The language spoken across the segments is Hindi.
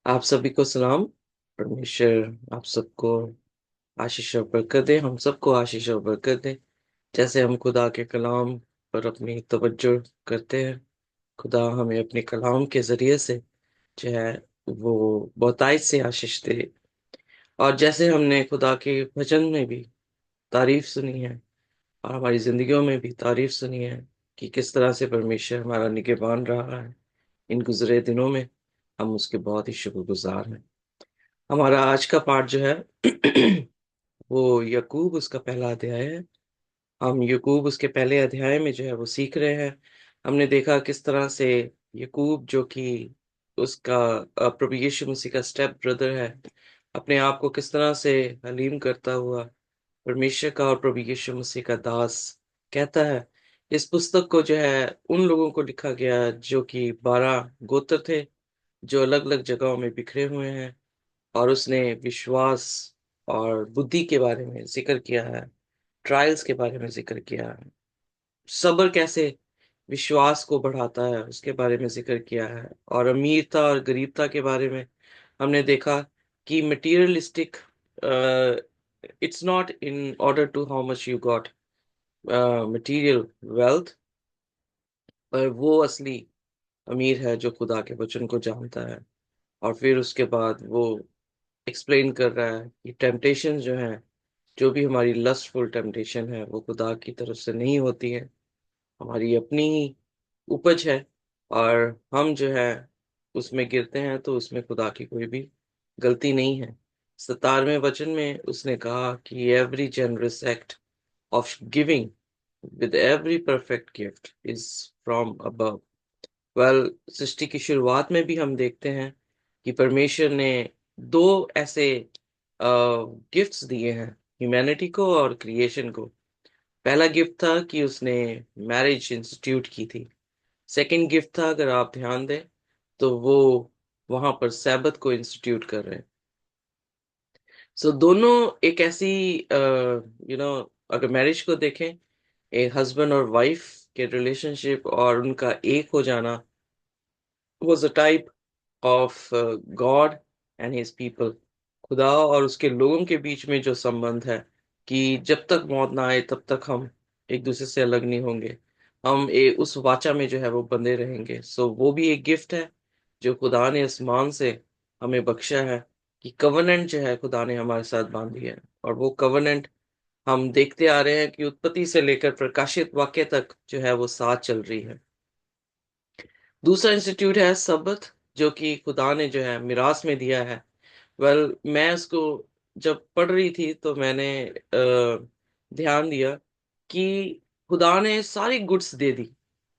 आप सभी को सलाम। परमेश्वर आप सबको आशीष और बरकत दे, हम सबको आशीष और बरकत दे। जैसे हम खुदा के कलाम पर अपनी तवज्जो करते हैं, खुदा हमें अपने कलाम के जरिए से जो है वो बहुतायत से आशीष दे। और जैसे हमने खुदा के वचन में भी तारीफ सुनी है और हमारी जिंदगियों में भी तारीफ सुनी है कि किस तरह से परमेश्वर हमारा निगहबान रहा है इन गुजरे दिनों में, हम उसके बहुत ही शुक्रगुजार हैं। हमारा आज का पाठ जो है वो यकूब उसका पहला अध्याय है। हम यकूब उसके पहले अध्याय में जो है वो सीख रहे हैं। हमने देखा किस तरह से यकूब जो कि उसका प्रभु यीशु मसीह का स्टेप ब्रदर है, अपने आप को किस तरह से हलीम करता हुआ परमेश्वर का और प्रभु यीशु मसीह का दास कहता है। इस पुस्तक को जो है उन लोगों को लिखा गया जो कि 12 गोत्र थे, जो अलग अलग जगहों में बिखरे हुए हैं। और उसने विश्वास और बुद्धि के बारे में जिक्र किया है, ट्रायल्स के बारे में जिक्र किया है, सब्र कैसे विश्वास को बढ़ाता है उसके बारे में जिक्र किया है, और अमीरता और गरीबता के बारे में हमने देखा कि materialistic it's not in order to how much you got material wealth, पर वो असली अमीर है जो खुदा के वचन को जानता है। और फिर उसके बाद वो एक्सप्लेन कर रहा है कि टेम्पटेशन जो है, जो भी हमारी लस्टफुल टेम्पटेशन है, वो खुदा की तरफ से नहीं होती है, हमारी अपनी ही उपज है। और हम जो है उसमें गिरते हैं तो उसमें खुदा की कोई भी गलती नहीं है। 17वें वचन में उसने कहा कि every generous act of giving with every perfect gift is from above. Well, सृष्टि की शुरुआत में भी हम देखते हैं कि परमेश्वर ने दो ऐसे गिफ्ट्स दिए हैं, ह्यूमैनिटी को और क्रिएशन को। पहला गिफ्ट था कि उसने मैरिज इंस्टीट्यूट की थी। सेकंड गिफ्ट था, अगर आप ध्यान दें, तो वो वहां पर सैबत को इंस्टीट्यूट कर रहे हैं। सो दोनों एक ऐसी यू नो अगर मैरिज को देखें, एक हस्बैंड और वाइफ के रिलेशनशिप और उनका एक हो जाना was a type of God and his people। खुदा और उसके लोगों के बीच में जो संबंध है कि जब तक मौत ना आए तब तक हम एक दूसरे से अलग नहीं होंगे, हम उस वाचा में जो है वो बंधे रहेंगे। सो वो भी एक गिफ्ट है जो खुदा ने आसमान से हमें बख्शा है, कि कवनेंट जो है खुदा ने हमारे साथ बांधी है। और वो कवनेंट हम देखते आ रहे हैं कि उत्पत्ति से लेकर प्रकाशित वाक्य तक जो है वो साथ चल रही है। दूसरा इंस्टीट्यूट है सबत, जो कि खुदा ने जो है मिरास में दिया है। मैं उसको जब पढ़ रही थी तो मैंने ध्यान दिया कि खुदा ने सारी गुड्स दे दी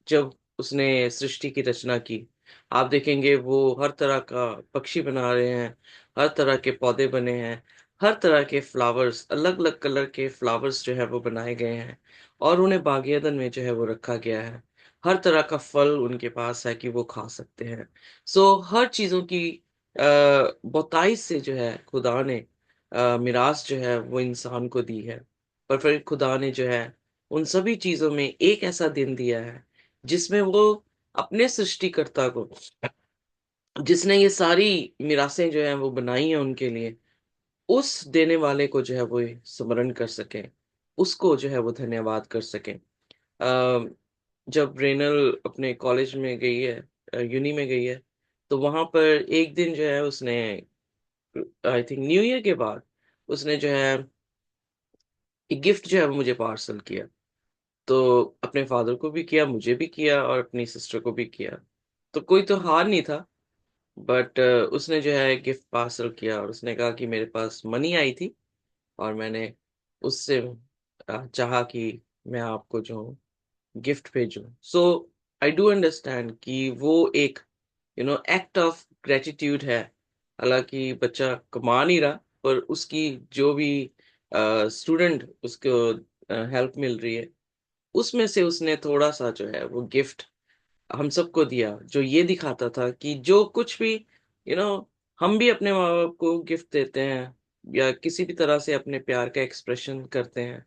जब उसने सृष्टि की रचना की। आप देखेंगे वो हर तरह का पक्षी बना रहे हैं, हर तरह के पौधे बने हैं, हर तरह के फ्लावर्स, अलग अलग कलर के फ्लावर्स जो है वो बनाए गए हैं, और उन्हें बाग ईदन में जो है वो रखा गया है। हर तरह का फल उनके पास है कि वो खा सकते हैं। सो हर चीजों की बहुतायत से जो है खुदा ने मिरास जो है वो इंसान को दी है। पर फिर खुदा ने जो है उन सभी चीजों में एक ऐसा दिन दिया है जिसमें वो अपने सृष्टिकर्ता को, जिसने ये सारी मिरासें जो है वो बनाई हैं उनके लिए, उस देने वाले को जो है वो स्मरण कर सके, उसको जो है वो धन्यवाद कर सके। जब रेनल अपने कॉलेज में गई है, यूनी में गई है, तो वहां पर एक दिन जो है उसने, आई थिंक न्यू ईयर के बाद, उसने जो है एक गिफ्ट जो है वो मुझे पार्सल किया। तो अपने फादर को भी किया, मुझे भी किया और अपनी सिस्टर को भी किया। तो कोई तो हार नहीं था, बट उसने जो है गिफ्ट पार्सल किया और उसने कहा कि मेरे पास मनी आई थी और मैंने उससे चाहा कि मैं आपको जो गिफ्ट भेजूं। सो आई डू अंडरस्टैंड कि वो एक एक्ट ऑफ ग्रेटिट्यूड है। हालांकि बच्चा कमा नहीं रहा, पर उसकी जो भी स्टूडेंट उसको हेल्प मिल रही है, उसमें से उसने थोड़ा सा जो है वो गिफ्ट हम सबको दिया, जो ये दिखाता था कि जो कुछ भी यू नो हम भी अपने माँ बाप को गिफ्ट देते हैं या किसी भी तरह से अपने प्यार का एक्सप्रेशन करते हैं,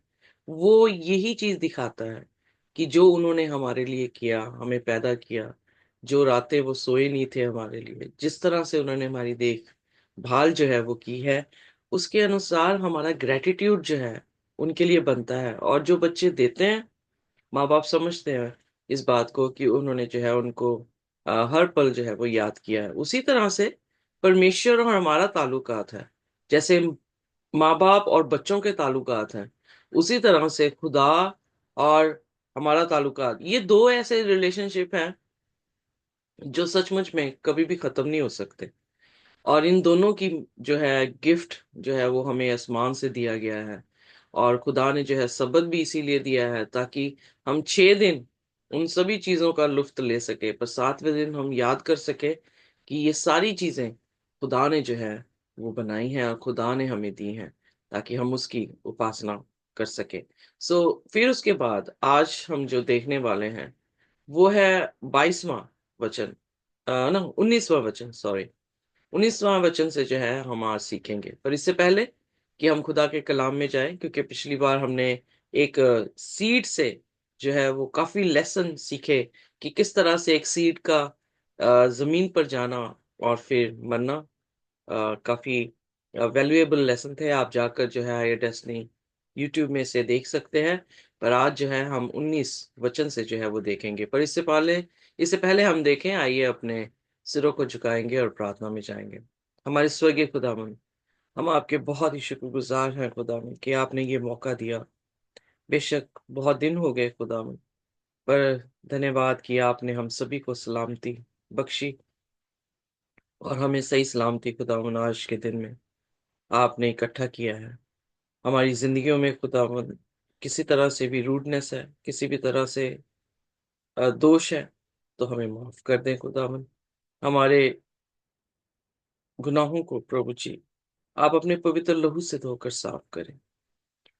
वो यही चीज दिखाता है कि जो उन्होंने हमारे लिए किया, हमें पैदा किया, जो रातें वो सोए नहीं थे हमारे लिए, जिस तरह से उन्होंने हमारी देखभाल जो है वो की है, उसके अनुसार हमारा ग्रेटिट्यूड जो है उनके लिए बनता है। और जो बच्चे देते हैं, माँ बाप समझते हैं इस बात को कि उन्होंने जो है उनको हर पल जो है वो याद किया है। उसी तरह से परमेश्वर और हमारा ताल्लुकात है। जैसे माँ बाप और बच्चों के ताल्लुकात हैं, उसी तरह से खुदा और हमारा ताल्लुकात, ये दो ऐसे रिलेशनशिप हैं जो सचमुच में कभी भी खत्म नहीं हो सकते। और इन दोनों की जो है गिफ्ट जो है वो हमें आसमान से दिया गया है। और खुदा ने जो है सबक भी इसीलिए दिया है ताकि हम 6 दिन उन सभी चीजों का लुत्फ ले सके, पर 7वें दिन हम याद कर सके कि ये सारी चीजें खुदा ने जो है वो बनाई हैं और खुदा ने हमें दी हैं, ताकि हम उसकी उपासना कर सके। फिर उसके बाद आज हम जो देखने वाले हैं वो है 22वां वचन, ना 19वां वचन, सॉरी। 19वां वचन से जो है हम आज सीखेंगे। पर इससे पहले कि हम खुदा के कलाम में जाएं, क्योंकि पिछली बार हमने एक सीड से जो है वो काफी लेसन सीखे कि किस तरह से एक सीड का जमीन पर जाना और फिर मरना काफी वैल्यूएबल लेसन थे। आप जाकर जो है हायर डेस्टिनी यूट्यूब में से देख सकते हैं। पर आज जो है हम 19 वचन से जो है वो देखेंगे। पर इससे पहले हम देखें, आइए अपने सिरों को झुकाएंगे और प्रार्थना में जाएंगे। हमारे स्वर्गीय खुदावन, हम आपके बहुत ही शुक्रगुजार हैं खुदावन कि आपने ये मौका दिया। बेशक बहुत दिन हो गए खुदावन, पर धन्यवाद कि आपने हम सभी को सलामती बख्शी और हमें सही सलामती खुदावन आज के दिन में आपने इकट्ठा किया है। हमारी जिंदगियों में खुदावन किसी तरह से भी रूडनेस है, किसी भी तरह से दोष है, तो हमें माफ कर दें खुदावन। हमारे गुनाहों को प्रभु जी आप अपने पवित्र लहू से धोकर साफ करें।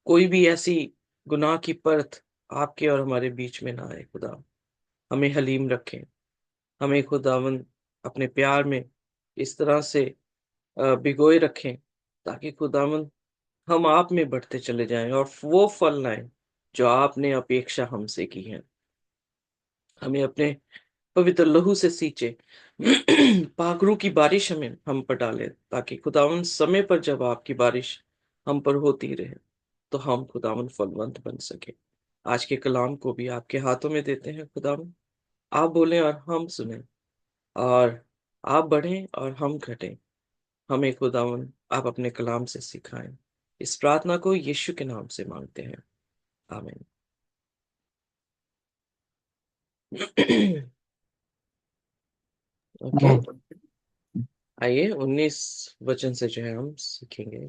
कोई भी ऐसी गुनाह की परत आपके और हमारे बीच में ना आए खुदा। हमें हलीम रखें, हमें खुदावन अपने प्यार में इस तरह से भिगोए रखें ताकि खुदावन हम आप में बढ़ते चले जाएं और वो फल लाएं जो आपने अपेक्षा हमसे की है। हमें अपने पवित्र लहू से सींचे पाखरू की बारिश हमें हम पर डाले, ताकि खुदावन समय पर जब आपकी बारिश हम पर होती रहे तो हम खुदावन फलवंत बन सके। आज के कलाम को भी आपके हाथों में देते हैं खुदावन। आप बोलें और हम सुने, और आप बढ़ें और हम घटें। हमें खुदावन आप अपने कलाम से सिखाएं। इस प्रार्थना को यीशु के नाम से मांगते हैं, आमीन। ओके, हाँ। आइए 19 वचन से जो है हम सीखेंगे।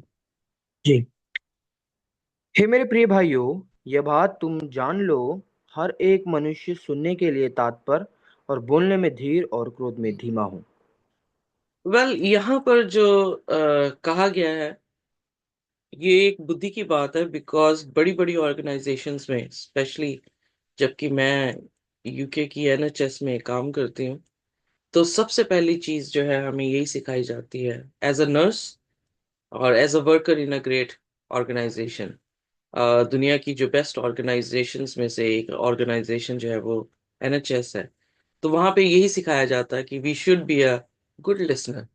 जी। हे मेरे प्रिय भाइयों, यह बात तुम जान लो, हर एक मनुष्य सुनने के लिए तत्पर और बोलने में धीर और क्रोध में धीमा हो। यहाँ पर जो कहा गया है ये एक बुद्धि की बात है, बिकॉज बड़ी बड़ी ऑर्गेनाइजेशंस में, स्पेशली जबकि मैं यूके की एनएचएस में काम करती हूँ, तो सबसे पहली चीज जो है हमें यही सिखाई जाती है एज अ नर्स और as a worker in a great organisation. दुनिया की जो बेस्ट ऑर्गेनाइजेशंस में से एक ऑर्गेनाइजेशन जो है वो एनएचएस है। तो वहां पे यही सिखाया जाता है कि we should be a good listener.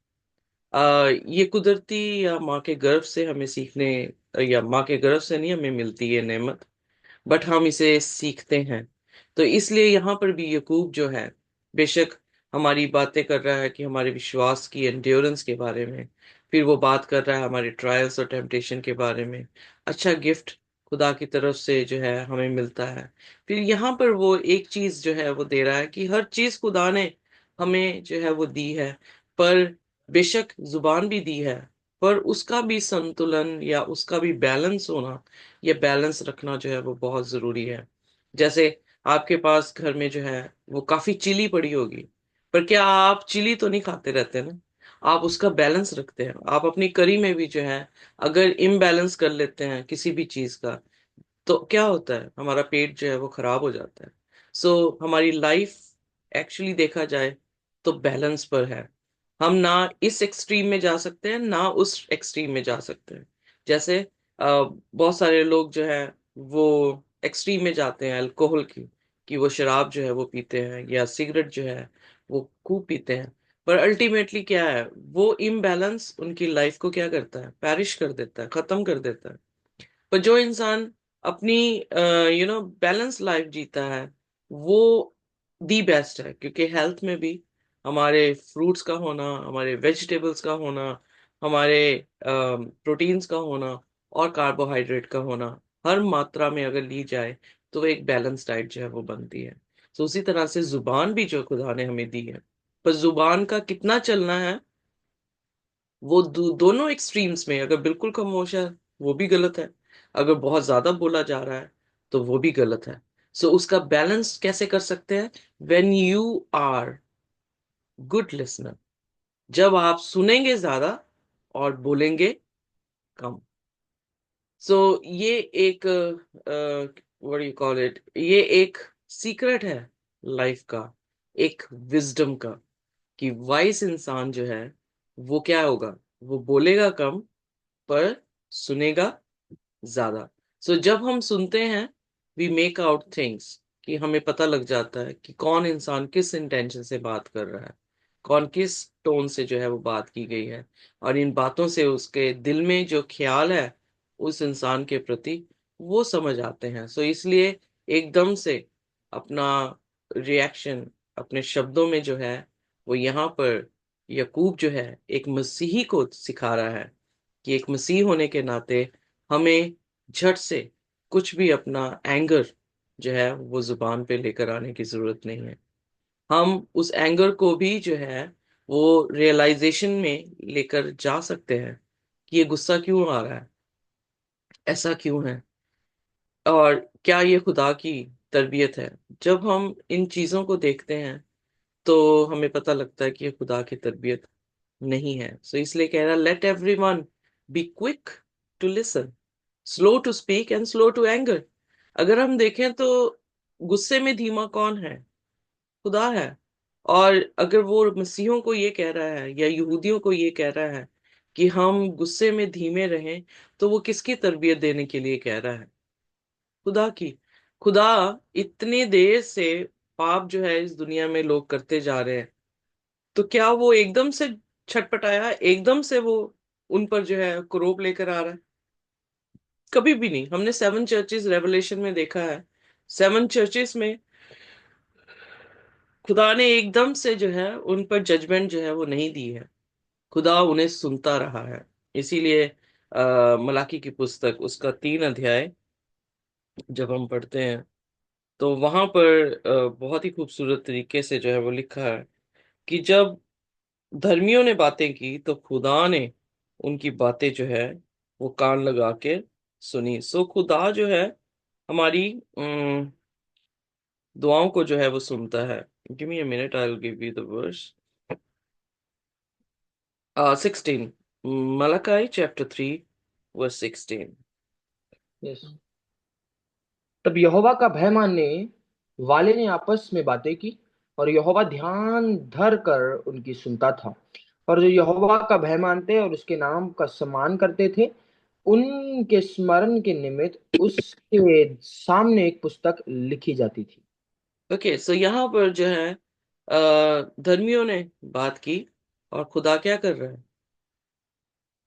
ये कुदरती या माँ के गर्भ से हमें सीखने, या माँ के गर्भ से नहीं हमें मिलती है नेमत, बट हम इसे सीखते हैं। तो इसलिए यहाँ पर भी यकूब जो है बेशक हमारी बातें कर रहा है कि हमारे विश्वास की एंड्योरेंस के बारे में, फिर वो बात कर रहा है हमारे ट्रायल्स और टेम्पटेशन के बारे में। अच्छा गिफ्ट खुदा की तरफ से जो है हमें मिलता है। फिर यहाँ पर वो एक चीज जो है वो दे रहा है कि हर चीज खुदा ने हमें जो है वो दी है, पर बेशक जुबान भी दी है, पर उसका भी संतुलन या उसका भी बैलेंस होना, ये बैलेंस रखना जो है वो बहुत जरूरी है। जैसे आपके पास घर में जो है वो काफी चिली पड़ी होगी, पर क्या आप चिली तो नहीं खाते रहते ना, आप उसका बैलेंस रखते हैं। आप अपनी करी में भी जो है अगर इम्बैलेंस कर लेते हैं किसी भी चीज का, तो क्या होता है, हमारा पेट जो है वो खराब हो जाता है। हमारी लाइफ एक्चुअली देखा जाए तो बैलेंस पर है। हम ना इस एक्सट्रीम में जा सकते हैं ना उस एक्सट्रीम में जा सकते हैं। जैसे बहुत सारे लोग जो है वो एक्सट्रीम में जाते हैं अल्कोहल की, कि वो शराब जो है वो पीते हैं या सिगरेट जो है वो खूब पीते हैं, पर अल्टीमेटली क्या है, वो इम्बैलेंस उनकी लाइफ को क्या करता है, पैरिश कर देता है, खत्म कर देता है। पर जो इंसान अपनी बैलेंस लाइफ जीता है, वो दी बेस्ट है, क्योंकि हेल्थ में भी हमारे फ्रूट्स का होना, हमारे वेजिटेबल्स का होना, हमारे प्रोटीन्स का होना और कार्बोहाइड्रेट का होना, हर मात्रा में अगर ली जाए तो एक बैलेंस डाइट जो है वो बनती है। तो उसी तरह से जुबान भी जो खुदा ने हमें दी है, पर जुबान का कितना चलना है, वो दोनों एक्सट्रीम्स में, अगर बिल्कुल खामोश है वो भी गलत है, अगर बहुत ज्यादा बोला जा रहा है तो वो भी गलत है। सो उसका बैलेंस कैसे कर सकते हैं? When you are good listener, जब आप सुनेंगे ज्यादा और बोलेंगे कम। सो ये एक व्हाट यू कॉल इट, ये एक सीक्रेट है लाइफ का, एक विजडम का, कि वाइस इंसान जो है वो क्या होगा, वो बोलेगा कम पर सुनेगा ज्यादा। सो जब हम सुनते हैं, वी मेक आउट थिंग्स, कि हमें पता लग जाता है कि कौन इंसान किस इंटेंशन से बात कर रहा है, कौन किस टोन से जो है वो बात की गई है, और इन बातों से उसके दिल में जो ख्याल है उस इंसान के प्रति वो समझ आते हैं। सो इसलिए एकदम से अपना रिएक्शन अपने शब्दों में जो है, वो यहाँ पर यकूब जो है एक मसीही को सिखा रहा है कि एक मसीह होने के नाते हमें झट से कुछ भी अपना एंगर जो है वो जुबान पे लेकर आने की जरूरत नहीं है। हम उस एंगर को भी जो है वो रियलाइजेशन में लेकर जा सकते हैं कि ये गुस्सा क्यों आ रहा है, ऐसा क्यों है, और क्या ये खुदा की तरबियत है। जब हम इन चीजों को देखते हैं तो हमें पता लगता है कि ये खुदा की तरबियत नहीं है। सो इसलिए कह रहा, let everyone be quick to listen, slow to speak and slow to anger. अगर हम देखें तो गुस्से में धीमा कौन है? खुदा है। और अगर वो मसीहों को ये कह रहा है या यहूदियों को ये कह रहा है कि हम गुस्से में धीमे रहें, तो वो किसकी तरबियत देने के लिए कह रहा है? खुदा की। खुदा इतने देर से पाप जो है इस दुनिया में लोग करते जा रहे हैं, तो क्या वो एकदम से छटपटाया, एकदम से वो उन पर जो है क्रोध लेकर आ रहा है? कभी भी नहीं। हमने 7 चर्चेस रेवलेशन में देखा है, 7 चर्चेस में खुदा ने एकदम से जो है उन पर जजमेंट जो है वो नहीं दी है, खुदा उन्हें सुनता रहा है। इसीलिए मलाकी की पुस्तक उसका 3 अध्याय जब हम पढ़ते हैं तो वहां पर बहुत ही खूबसूरत तरीके से जो है वो लिखा है कि जब धर्मियों ने बातें की तो खुदा ने उनकी बातें जो है वो कान लगा के सुनी। सो खुदा जो है हमारी दुआओं को जो है वो सुनता है। Give me a minute, I will give you the verse. 16, Malachi chapter 3 verse 16। Yes. तब यहोवा का भय मानने वाले ने आपस में बातें की, और यहोवा ध्यान धर कर उनकी सुनता था। और जो यहोवा का भय मानते और उसके नाम का सम्मान करते थे, उनके स्मरण के निमित्त उसके सामने एक पुस्तक लिखी जाती थी। ओके, सो यहाँ पर जो है धर्मियों ने बात की, और खुदा क्या कर रहा है,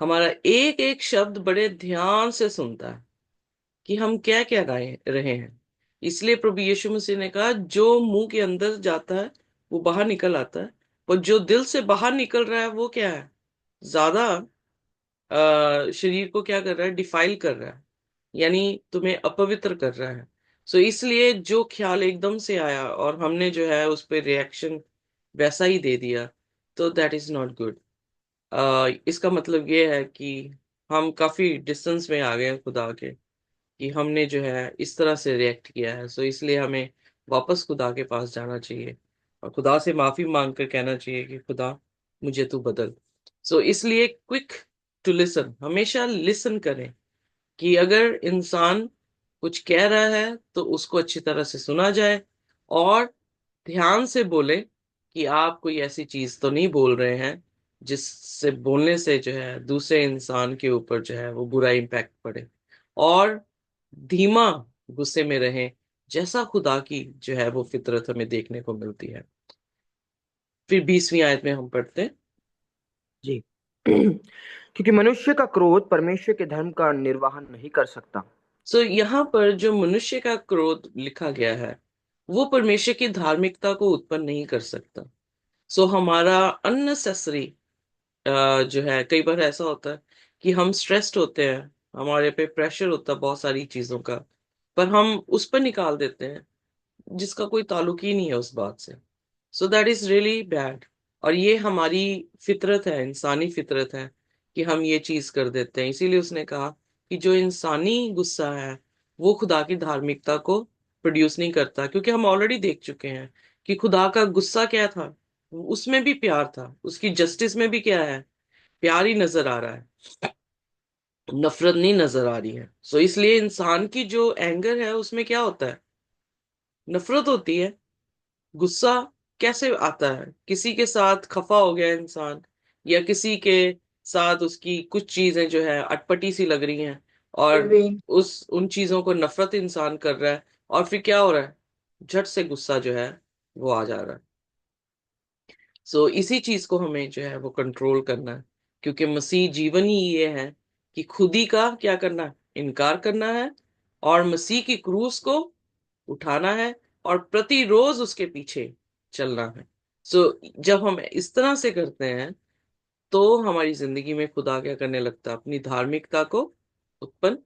हमारा एक एक शब्द बड़े ध्यान से सुनता है कि हम क्या क्या रहे हैं। इसलिए प्रभु यीशु मसीह ने कहा, जो मुंह के अंदर जाता है वो बाहर निकल आता है, और जो दिल से बाहर निकल रहा है वो क्या है, ज्यादा शरीर को क्या कर रहा है, डिफाइल कर रहा है, यानी तुम्हें अपवित्र कर रहा है। सो इसलिए जो ख्याल एकदम से आया और हमने जो है उस पर रिएक्शन वैसा ही दे दिया, तो दैट इज नॉट गुड। इसका मतलब ये है कि हम काफी डिस्टेंस में आ गए हैं खुदा के, कि हमने जो है इस तरह से रिएक्ट किया है। सो इसलिए हमें वापस खुदा के पास जाना चाहिए और खुदा से माफी मांग कर कहना चाहिए कि खुदा मुझे तू बदल। सो इसलिए क्विक टू लिसन, हमेशा लिसन करें, कि अगर इंसान कुछ कह रहा है तो उसको अच्छी तरह से सुना जाए, और ध्यान से बोले कि आप कोई ऐसी चीज तो नहीं बोल रहे हैं जिससे बोलने से जो है दूसरे इंसान के ऊपर जो है वो बुरा इम्पैक्ट पड़े। और धीमा गुस्से में रहें, जैसा खुदा की जो है वो फितरत हमें देखने को मिलती है। फिर 20वीं आयत में हम पढ़ते हैं। जी। क्योंकि मनुष्य का क्रोध परमेश्वर के धर्म का निर्वाहन नहीं कर सकता। सो यहाँ पर जो मनुष्य का क्रोध लिखा गया है वो परमेश्वर की धार्मिकता को उत्पन्न नहीं कर सकता। सो हमारा अननेसेसरी जो है, कई बार ऐसा होता है कि हम स्ट्रेस्ड होते हैं, हमारे पे प्रेशर होता है बहुत सारी चीजों का, पर हम उस पर निकाल देते हैं जिसका कोई ताल्लुक ही नहीं है उस बात से। So that is really bad. और ये हमारी फितरत है, इंसानी फितरत है कि हम ये चीज कर देते हैं। इसीलिए उसने कहा कि जो इंसानी गुस्सा है वो खुदा की धार्मिकता को प्रोड्यूस नहीं करता, क्योंकि हम ऑलरेडी देख चुके हैं कि खुदा का गुस्सा क्या था। उसमें भी प्यार था, उसकी जस्टिस में भी क्या है, प्यार ही नजर आ रहा है, नफरत नहीं नजर आ रही है। सो इसलिए इंसान की जो एंगर है उसमें क्या होता है, नफरत होती है। गुस्सा कैसे आता है, किसी के साथ खफा हो गया इंसान, या किसी के साथ उसकी कुछ चीजें जो है अटपटी सी लग रही हैं, और उस उन चीजों को नफरत इंसान कर रहा है, और फिर क्या हो रहा है, झट से गुस्सा जो है वो आ जा रहा है। सो इसी चीज को हमें जो है वो कंट्रोल करना है, क्योंकि मसीह जीवन ही ये है कि खुद ही का क्या करना है, इनकार करना है, और मसीह की क्रूस को उठाना है, और प्रतिरोज उसके पीछे चलना है। जब हम इस तरह से करते हैं तो हमारी जिंदगी में खुदा क्या करने लगता है, अपनी धार्मिकता को उत्पन्न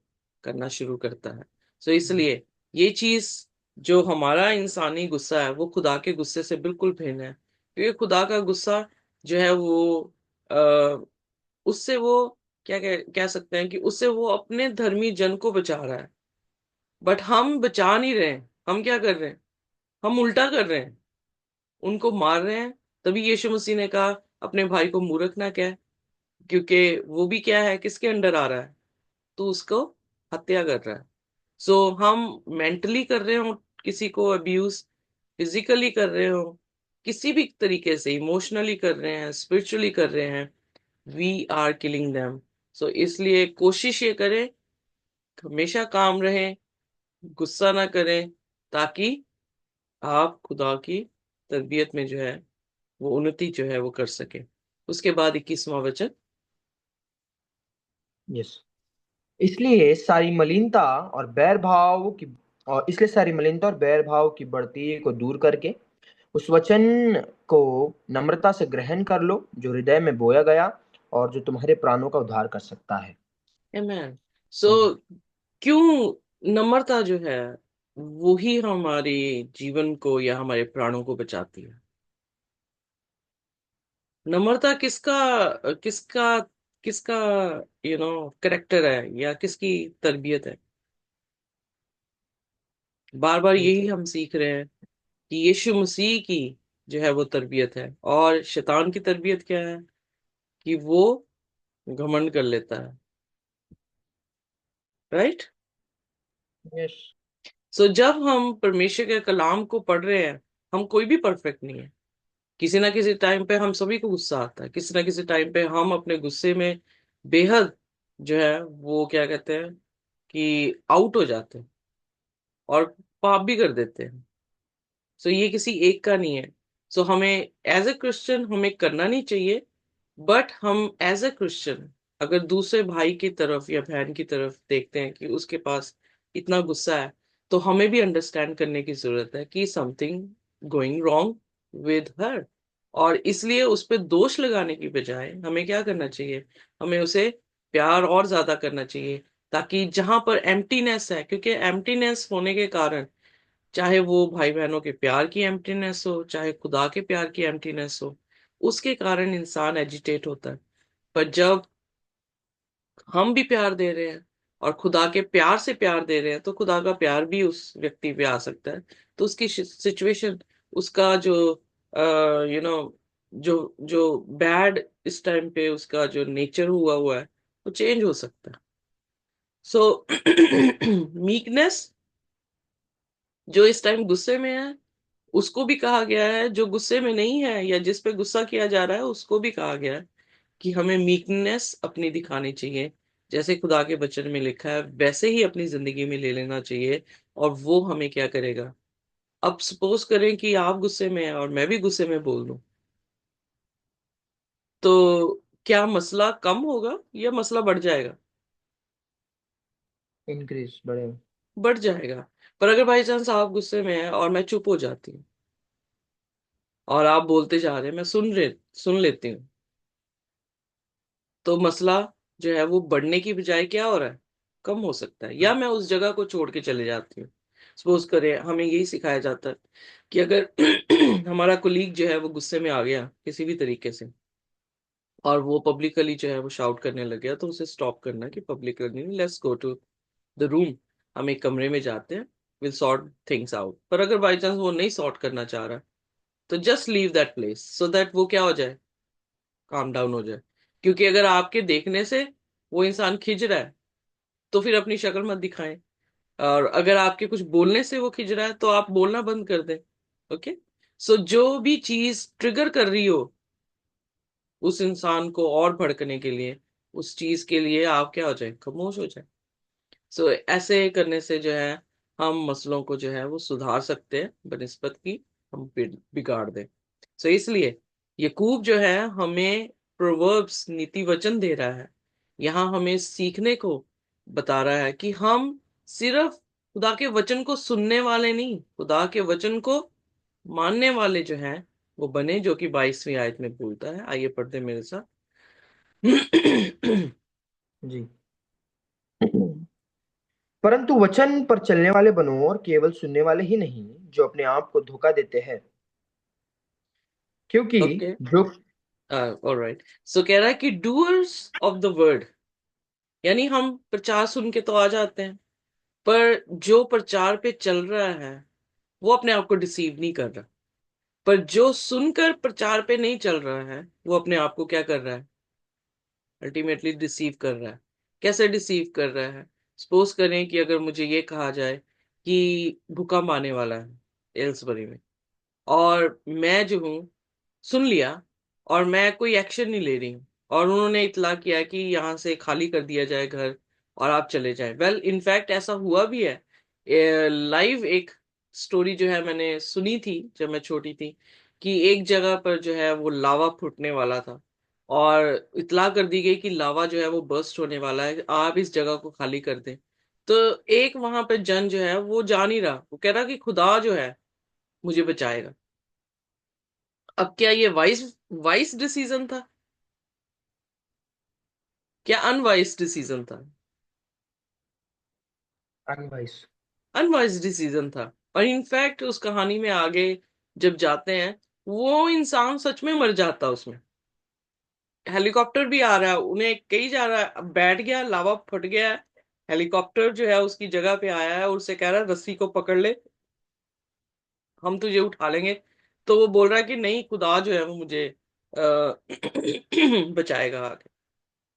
करना शुरू करता है। इसलिए ये चीज, जो हमारा इंसानी गुस्सा है वो खुदा के गुस्से से बिल्कुल भिन्न है, क्योंकि खुदा का गुस्सा जो है वो आ, उससे वो क्या कह सकते हैं कि उससे वो अपने धर्मी जन को बचा रहा है। बट हम बचा नहीं रहे हैं, हम क्या कर रहे हैं, हम उल्टा कर रहे हैं, उनको मार रहे हैं। तभी यीशु मसीह ने कहा अपने भाई को मूर्ख ना कह, क्योंकि वो भी क्या है, किसके अंडर आ रहा है, तो उसको हत्या कर रहा है। हम मेंटली कर रहे हो किसी को अब्यूज, फिजिकली कर रहे हो, किसी भी तरीके से इमोशनली कर रहे हैं, स्पिरिचुअली कर रहे हैं, वी आर किलिंग देम। इसलिए कोशिश ये करें हमेशा काम रहें, गुस्सा ना करें, ताकि आप खुदा की तरबियत में जो है वो उन्नति जो है वो कर सके। उसके बाद 21वां वचन। यस। इसलिए सारी मलिनता और बैर भाव की और इसलिए सारी मलिनता और बैर भाव की बढ़ती को दूर करके उस वचन को नम्रता से ग्रहण कर लो जो हृदय में बोया गया और जो तुम्हारे प्राणों का उद्धार कर सकता है। आमेन। सो क्यों नम्रता जो है वो ही हमारे जीवन को या हमारे प्राणों को बचाती है। नम्रता किसका किसका किसका करेक्टर है या किसकी तरबियत है। बार बार यही हम सीख रहे हैं कि यीशु मसीह की जो है वो तरबियत है, और शैतान की तरबियत क्या है कि वो घमंड कर लेता है। राइट। यस। जब हम परमेश्वर के कलाम को पढ़ रहे हैं, हम कोई भी परफेक्ट नहीं है। किसी ना किसी टाइम पे हम सभी को गुस्सा आता है, किसी ना किसी टाइम पे हम अपने गुस्से में बेहद जो है वो क्या कहते हैं कि आउट हो जाते हैं और पाप भी कर देते हैं। ये किसी एक का नहीं है। हमें एज ए क्रिश्चियन हमें करना नहीं चाहिए। बट हम एज ए क्रिश्चियन अगर दूसरे भाई की तरफ या बहन की तरफ देखते हैं कि उसके पास इतना गुस्सा है, तो हमें भी अंडरस्टैंड करने की जरूरत है कि something going wrong with her. और इसलिए उस पर दोष लगाने की बजाय हमें क्या करना चाहिए, हमें उसे प्यार और ज्यादा करना चाहिए, ताकि जहां पर एम्प्टीनेस है, क्योंकि एम्प्टीनेस होने के कारण, चाहे वो भाई बहनों के प्यार की एम्प्टीनेस हो, चाहे खुदा के प्यार की एम्प्टीनेस हो, उसके कारण इंसान एजिटेट होता है। पर जब हम भी प्यार दे रहे हैं और खुदा के प्यार से प्यार दे रहे हैं, तो खुदा का प्यार भी उस व्यक्ति पे आ सकता है। तो उसकी सिचुएशन, उसका जो यू नो जो जो बैड इस टाइम पे उसका जो नेचर हुआ हुआ है वो चेंज हो सकता है। सो मीकनेस, जो इस टाइम गुस्से में है उसको भी कहा गया है, जो गुस्से में नहीं है या जिस पे गुस्सा किया जा रहा है उसको भी कहा गया है कि हमें मीकनेस अपनी दिखानी चाहिए। जैसे खुदा के वचन में लिखा है वैसे ही अपनी जिंदगी में ले लेना चाहिए। और वो हमें क्या करेगा, अब सपोज करें कि आप गुस्से में हैं और मैं भी गुस्से में बोल दूं, तो क्या मसला कम होगा या मसला बढ़ जाएगा? इंक्रीज बढ़े। बढ़ जाएगा। पर अगर बाई चांस आप गुस्से में हैं और मैं चुप हो जाती हूँ और आप बोलते जा रहे हैं, मैं सुन लेती हूँ, तो मसला जो है वो बढ़ने की बजाय क्या हो रहा है, कम हो सकता है। या मैं उस जगह को छोड़ के चले जाती हूँ। सपोज करें हमें यही सिखाया जाता है कि अगर हमारा कुलीग जो है वो गुस्से में आ गया किसी भी तरीके से, और वो पब्लिकली जो है वो शाउट करने लग गया, तो उसे स्टॉप करना कि पब्लिकली नहीं, let's go to the room, हम एक कमरे में जाते हैं, विल सॉर्ट थिंग्स आउट। पर अगर बाई चांस वो नहीं सॉर्ट करना चाह रहा, तो just leave that place so that वो क्या हो जाए, काम डाउन हो जाए। क्योंकि अगर आपके देखने से वो इंसान खिंच रहा है, तो फिर अपनी शक्ल मत दिखाएं। और अगर आपके कुछ बोलने से वो खिंच रहा है, तो आप बोलना बंद कर दें। ओके। सो जो भी चीज ट्रिगर कर रही हो उस इंसान को और भड़कने के लिए, उस चीज के लिए आप क्या हो जाए, खामोश हो जाए। सो ऐसे करने से जो है हम मसलों को जो है वो सुधार सकते हैं, बनिस्बत की हम बिगाड़ दें। सो इसलिए यकूब जो है हमें प्रोवर्ब्स नीति वचन दे रहा है, यहाँ हमें सीखने को बता रहा है कि हम सिर्फ खुदा के वचन को सुनने वाले नहीं, खुदा के वचन को मानने वाले जो हैं वो बने, जो कि 22वीं आयत में बोलता है। आइए पढ़ते हैं मेरे साथ। जी। परंतु वचन पर चलने वाले बनो, और केवल सुनने वाले ही नहीं जो अपने आप को धोखा देते हैं, क्योंकि ओके। जो। ऑलराइट। सो कह रहा है कि डूअर्स ऑफ द वर्ड, यानी हम प्रचार सुन के तो आ जाते हैं, पर जो प्रचार पे चल रहा है वो अपने आप को डिसीव नहीं कर रहा। पर जो सुनकर प्रचार पे नहीं चल रहा है, वो अपने आप को क्या कर रहा है, अल्टीमेटली डिसीव कर रहा है। कैसे डिसीव कर रहा है? सपोज करें कि अगर मुझे ये कहा जाए कि भूकंप आने वाला है एल्सबरी में, और मैं जो हूँ सुन लिया, और मैं कोई एक्शन नहीं ले रही हूँ, और उन्होंने इतला किया कि यहाँ से खाली कर दिया जाए घर और आप चले जाएं। वेल इनफैक्ट ऐसा हुआ भी है। लाइव एक स्टोरी जो है मैंने सुनी थी जब मैं छोटी थी, कि एक जगह पर जो है वो लावा फूटने वाला था, और इतला कर दी गई कि लावा जो है वो बर्स्ट होने वाला है, आप इस जगह को खाली कर दें। तो एक वहां पे जन जो है वो जा नहीं रहा, वो कह रहा कि खुदा जो है मुझे बचाएगा। अब क्या ये वाइस वाइस डिसीजन था, क्या अनवाइज डिसीजन था? अनवाइस। अनवाइज डिसीजन था। और इनफैक्ट उस कहानी में आगे जब जाते हैं, वो इंसान सच में मर जाता उसमें। हेलीकॉप्टर भी आ रहा है, उन्हें कही जा रहा है, अब बैठ गया, लावा फट गया है, हेलीकॉप्टर जो है उसकी जगह पे आया है और उससे कह रहा है रस्सी को पकड़ ले, हम तुझे उठा लेंगे। तो वो बोल रहा है कि नहीं, खुदा जो है वो मुझे बचाएगा आगे।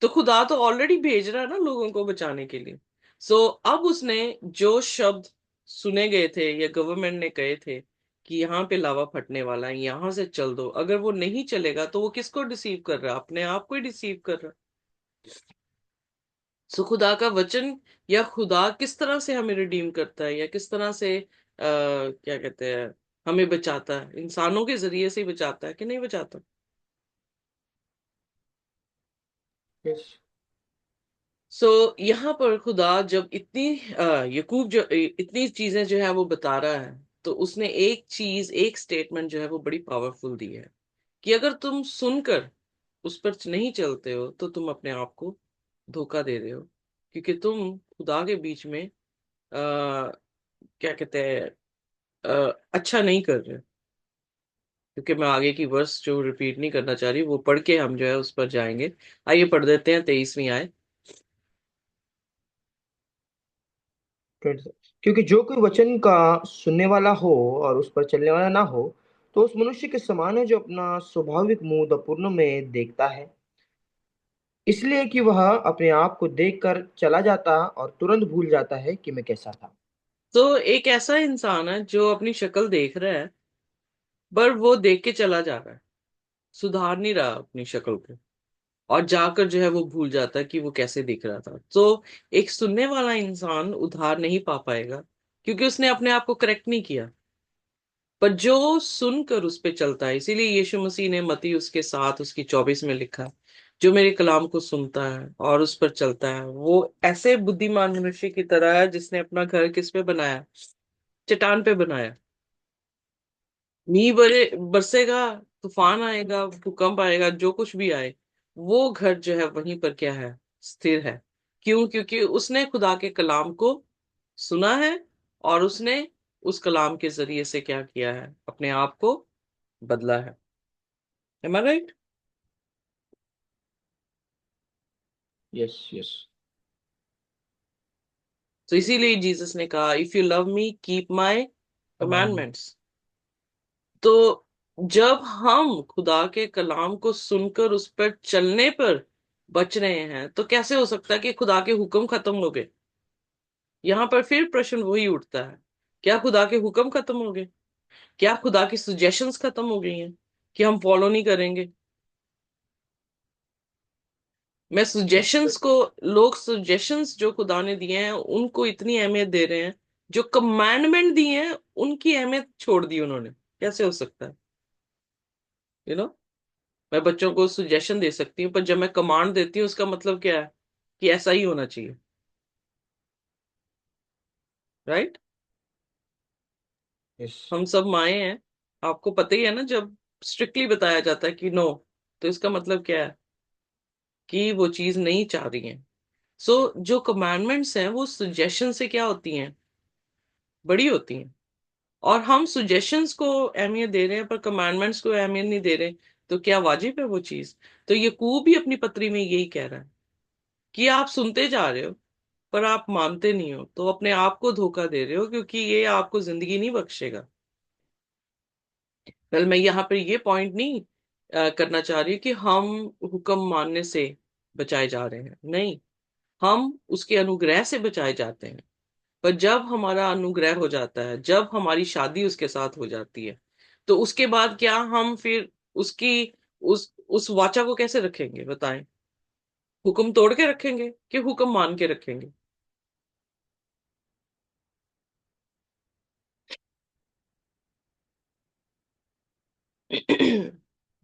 तो खुदा तो ऑलरेडी भेज रहा है ना लोगों को बचाने के लिए। सो अब उसने जो शब्द सुने गए थे या गवर्नमेंट ने कहे थे कि यहाँ पे लावा फटने वाला है, यहाँ से चल दो, अगर वो नहीं चलेगा तो वो किसको डिसीव कर रहा है, अपने आप को ही डिसीव कर रहा है। सो खुदा का वचन या खुदा किस तरह से हमें रिडीम करता है, या किस तरह से क्या कहते हैं, हमें बचाता है, इंसानों के जरिए से ही बचाता है कि नहीं बचाता? यस। सो यहाँ पर खुदा जब इतनी यकूब जो इतनी चीजें जो है वो बता रहा है, तो उसने एक चीज, एक स्टेटमेंट जो है वो बड़ी पावरफुल दी है, कि अगर तुम सुनकर उस पर नहीं चलते हो, तो तुम अपने आप को धोखा दे रहे हो, क्योंकि तुम खुदा के बीच में क्या कहते हैं, अच्छा नहीं कर रहे हो। क्योंकि मैं आगे की वर्स जो रिपीट नहीं करना चाह रही, वो पढ़ के हम जो है उस पर जाएंगे। आइए पढ़ देते हैं 23वीं आयत। क्योंकि जो कोई वचन का सुनने वाला हो और उस पर चलने वाला ना हो, तो उस मनुष्य के समान है जो अपना स्वाभाविक मुंह दर्पण में देखता है, इसलिए कि वह अपने आप को देखकर चला जाता और तुरंत भूल जाता है कि मैं कैसा था। तो एक ऐसा इंसान है जो अपनी शक्ल देख रहा है, पर वो देख के चला जा रहा है, सुधार नहीं रहा अपनी शक्ल को, और जाकर जो है वो भूल जाता है कि वो कैसे दिख रहा था। तो एक सुनने वाला इंसान उधार नहीं पा पाएगा, क्योंकि उसने अपने आप को करेक्ट नहीं किया। पर जो सुनकर उस पे चलता है, इसीलिए यीशु मसीह ने मत्ती उसके 7 उसकी 24 में लिखा है, जो मेरे कलाम को सुनता है और उस पर चलता है वो ऐसे बुद्धिमान मनुष्य की तरह है जिसने अपना घर किस पे बनाया, चट्टान पे बनाया। मींह बरसेगा, तूफान आएगा, भूकंप आएगा, जो कुछ भी आए, वो घर जो है वहीं पर क्या है, स्थिर है। क्यों? क्योंकि उसने खुदा के कलाम को सुना है और उसने उस कलाम के जरिए से क्या किया है, अपने आप को बदला है। एम आई राइट? Yes yes. तो इसीलिए जीसस ने कहा, if you love me keep my commandment. Commandments. तो जब हम खुदा के कलाम को सुनकर उस पर चलने पर बच रहे हैं, तो कैसे हो सकता है कि खुदा के हुक्म खत्म हो गए? यहां पर फिर प्रश्न वही उठता है, क्या खुदा के हुक्म खत्म हो गए? क्या खुदा की सजेशंस खत्म हो गई हैं कि हम फॉलो नहीं करेंगे? मैं सजेशंस को, लोग सजेशंस जो खुदा ने दिए हैं उनको इतनी अहमियत दे रहे हैं, जो कमांडमेंट दिए हैं उनकी अहमियत छोड़ दी उन्होंने। कैसे हो सकता है? यू नो, मैं बच्चों को सुजेशन दे सकती हूँ, पर जब मैं कमांड देती हूँ उसका मतलब क्या है, कि ऐसा ही होना चाहिए। राइट? यस। हम सब माए हैं, आपको पता ही है ना, जब स्ट्रिक्टली बताया जाता है कि नो, तो इसका मतलब क्या है, कि वो चीज नहीं चाह रही है। सो जो कमांडमेंट्स हैं वो सुजेशन से क्या होती हैं, बड़ी होती हैं। और हम सुजेशंस को अहमियत दे रहे हैं पर कमांडमेंट्स को अहमियत नहीं दे रहे, तो क्या वाजिब है वो चीज? तो यकूब भी अपनी पत्री में यही कह रहा है कि आप सुनते जा रहे हो पर आप मानते नहीं हो, तो अपने आप को धोखा दे रहे हो, क्योंकि ये आपको जिंदगी नहीं बख्शेगा। वेल, मैं यहाँ पर ये पॉइंट नहीं करना चाह रही कि हम हुक्म मानने से बचाए जा रहे हैं, नहीं, हम उसके अनुग्रह से बचाए जाते हैं। पर जब हमारा अनुग्रह हो जाता है, जब हमारी शादी उसके साथ हो जाती है, तो उसके बाद क्या हम फिर उसकी उस वाचा को कैसे रखेंगे, बताएं? हुक्म तोड़ के रखेंगे कि हुक्म मान के रखेंगे?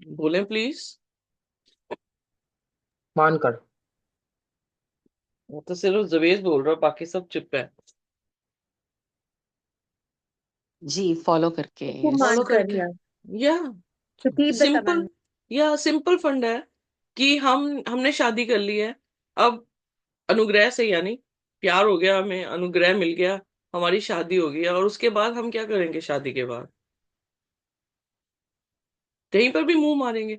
बोलें प्लीज। मानकर। वो तो सिर्फ जवेद बोल रहा, बाकी सब चुप है। जी, फॉलो करके। को यस। फॉलो मान कर करके, या या to keep the simple, commandment। या सिंपल फंड है कि हमने शादी कर ली है, अब अनुग्रह से, यानी प्यार हो गया, हमें अनुग्रह मिल गया, हमारी शादी हो गई, और उसके बाद हम क्या करेंगे शादी के बाद? कहीं पर भी मुंह मारेंगे?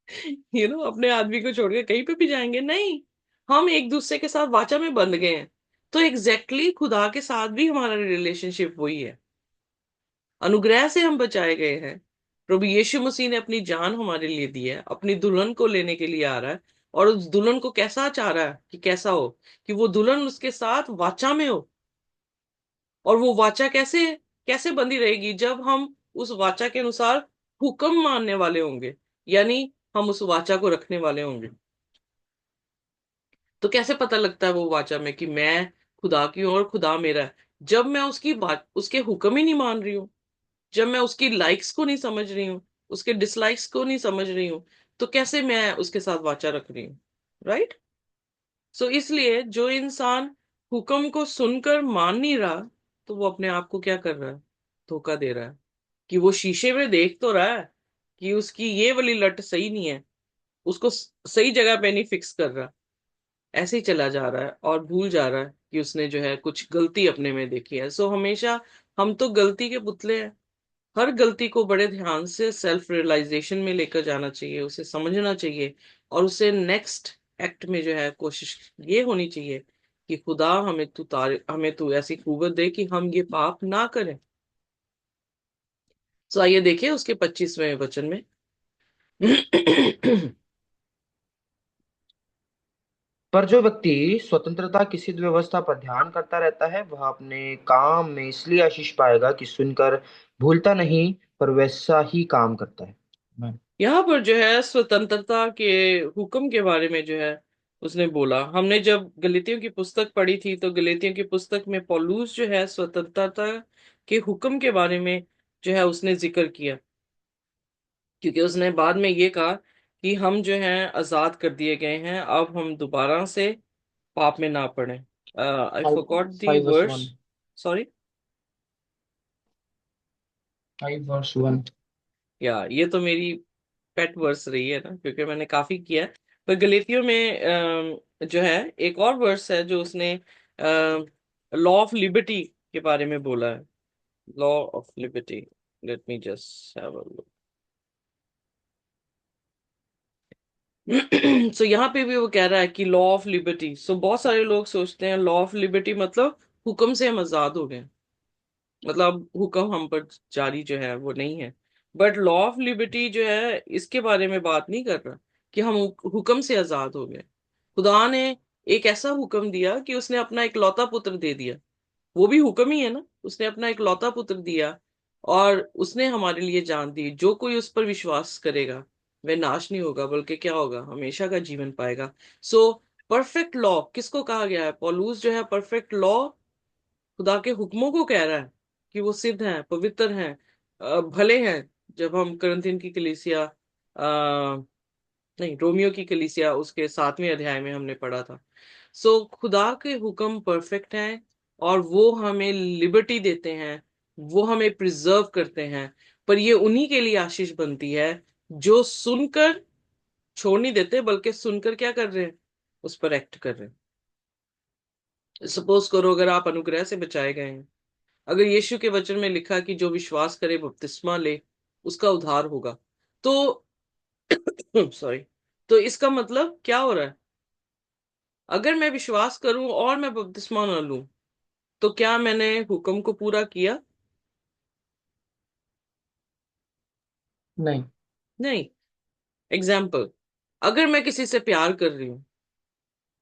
अपने आदमी को छोड़ के कहीं पे भी जाएंगे? नहीं, हम एक दूसरे के साथ वाचा में बंध गए हैं। तो एग्जैक्टली खुदा के साथ भी हमारा रिलेशनशिप वही है, अनुग्रह से हम बचाए गए हैं। प्रभु यीशु मसीह ने अपनी जान हमारे लिए दी है, अपनी दुल्हन को लेने के लिए आ रहा है, और उस दुल्हन को कैसा चाह रहा है कि कैसा हो, कि वो दुल्हन उसके साथ वाचा में हो। और वो वाचा कैसे कैसे बंधी रहेगी, जब हम उस वाचा के अनुसार हुक्म मानने वाले होंगे, यानी हम उस वाचा को रखने वाले होंगे। तो कैसे पता लगता है वो वाचा में कि मैं खुदा की हूं और खुदा मेरा है? जब मैं उसकी बात, उसके हुक्म ही नहीं मान रही हूँ, जब मैं उसकी लाइक्स को नहीं समझ रही हूँ, उसके डिसलाइक्स को नहीं समझ रही हूँ, तो कैसे मैं उसके साथ वाचा रख रही हूँ? राइट? सो इसलिए जो इंसान हुक्म को सुनकर मान नहीं रहा, तो वो अपने आप को क्या कर रहा है, धोखा दे रहा है। कि वो शीशे में देख तो रहा है कि उसकी ये वाली लट सही नहीं है, उसको सही जगह पे नहीं फिक्स कर रहा, ऐसे ही चला जा रहा है और भूल जा रहा है कि उसने जो है कुछ गलती अपने में देखी है। सो हमेशा हम तो गलती के पुतले हैं। हर गलती को बड़े ध्यान से सेल्फ रियलाइजेशन में लेकर जाना चाहिए, उसे समझना चाहिए, और उसे नेक्स्ट एक्ट में जो है कोशिश ये होनी चाहिए कि खुदा हमें तू ऐसी कुव्वत दे कि हम ये पाप ना करें। तो आइए देखिए उसके 25वें वचन में। पर जो व्यक्ति स्वतंत्रता की सिद्ध व्यवस्था पर ध्यान करता रहता है वह अपने काम में इसलिए आशीष पाएगा कि सुनकर भूलता नहीं पर वैसा ही काम करता है। Amen। यहाँ पर जो है स्वतंत्रता के हुक्म के बारे में जो है उसने बोला। हमने जब गलीतियों की पुस्तक पढ़ी थी, तो गलीतियों की पुस्तक में पौलुस जो है स्वतंत्रता के हुक्म के बारे में जो है उसने जिक्र किया, क्योंकि उसने बाद में ये कहा कि हम जो हैं आजाद कर दिए गए हैं, अब हम दोबारा से पाप में ना पड़े। I five forgot the five verse verse. One. Sorry. 5 verse 1। या ये तो मेरी पेट वर्स रही है ना, क्योंकि मैंने काफी किया है। पर गलेतियों में जो है एक और वर्स है जो उसने लॉ ऑफ लिबर्टी के बारे में बोला है। Law of liberty, let me just have a look. So यहाँ पे भी वो कह रहा है कि लॉ ऑफ लिबर्टी। सो बहुत सारे लोग सोचते हैं लॉ ऑफ लिबर्टी मतलब हुक्म से हम आजाद हो गए, मतलब हुक्म हम पर जारी जो है वो नहीं है। बट लॉ ऑफ लिबर्टी जो है इसके बारे में बात नहीं कर रहा कि हम हुक्म से आजाद हो गए। खुदा ने एक ऐसा हुक्म दिया कि उसने अपना इकलौता पुत्र दे दिया। वो भी हुक्म ही है ना, उसने अपना इकलौता पुत्र दिया और उसने हमारे लिए जान दी। जो कोई उस पर विश्वास करेगा वह नाश नहीं होगा, बल्कि क्या होगा, हमेशा का जीवन पाएगा। सो परफेक्ट लॉ किसको कहा गया है? पौलुस जो है परफेक्ट लॉ खुदा के हुक्मों को कह रहा है कि वो सिद्ध हैं, पवित्र हैं, भले हैं। जब हम करंथियन की कलीसिया नहीं, रोमियो की कलीसिया उसके 7वें अध्याय में हमने पढ़ा था। सो खुदा के हुक्म परफेक्ट हैं और वो हमें लिबर्टी देते हैं, वो हमें प्रिजर्व करते हैं। पर ये उन्हीं के लिए आशीष बनती है जो सुनकर छोड़ नहीं देते, बल्कि सुनकर क्या कर रहे हैं, उस पर एक्ट कर रहे हैं। सपोज करो अगर आप अनुग्रह से बचाए गए हैं, अगर यीशु के वचन में लिखा कि जो विश्वास करे बपतिस्मा ले उसका उद्धार होगा, तो सॉरी, तो इसका मतलब क्या हो रहा है? अगर मैं विश्वास करूं और मैं बपतिस्मा ना लूं तो क्या मैंने हुक्म को पूरा किया? नहीं। नहीं। एग्जाम्पल, अगर मैं किसी से प्यार कर रही हूँ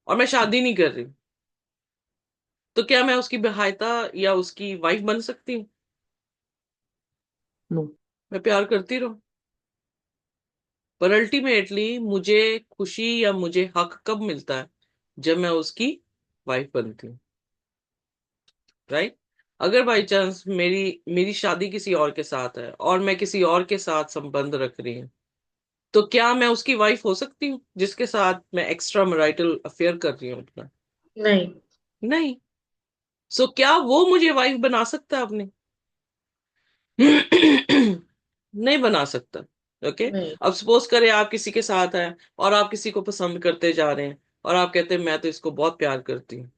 और मैं शादी नहीं कर रही, तो क्या मैं उसकी विहायता या उसकी वाइफ बन सकती हूँ? नो। मैं प्यार करती रहूं, पर अल्टीमेटली मुझे खुशी या मुझे हक कब मिलता है? जब मैं उसकी वाइफ बनती हूँ, राइट? अगर बाई चांस मेरी मेरी शादी किसी और के साथ है और मैं किसी और के साथ संबंध रख रही हूँ, तो क्या मैं उसकी वाइफ हो सकती हूँ जिसके साथ मैं एक्स्ट्रा मैरिटल अफेयर कर रही हूँ अपना? नहीं। नहीं। सो क्या वो मुझे वाइफ बना सकता है अपनी? नहीं बना सकता। ओके। नहीं। अब सपोज करें आप किसी के साथ हैं और आप किसी को पसंद करते जा रहे हैं और आप कहते हैं मैं तो इसको बहुत प्यार करती हूँ,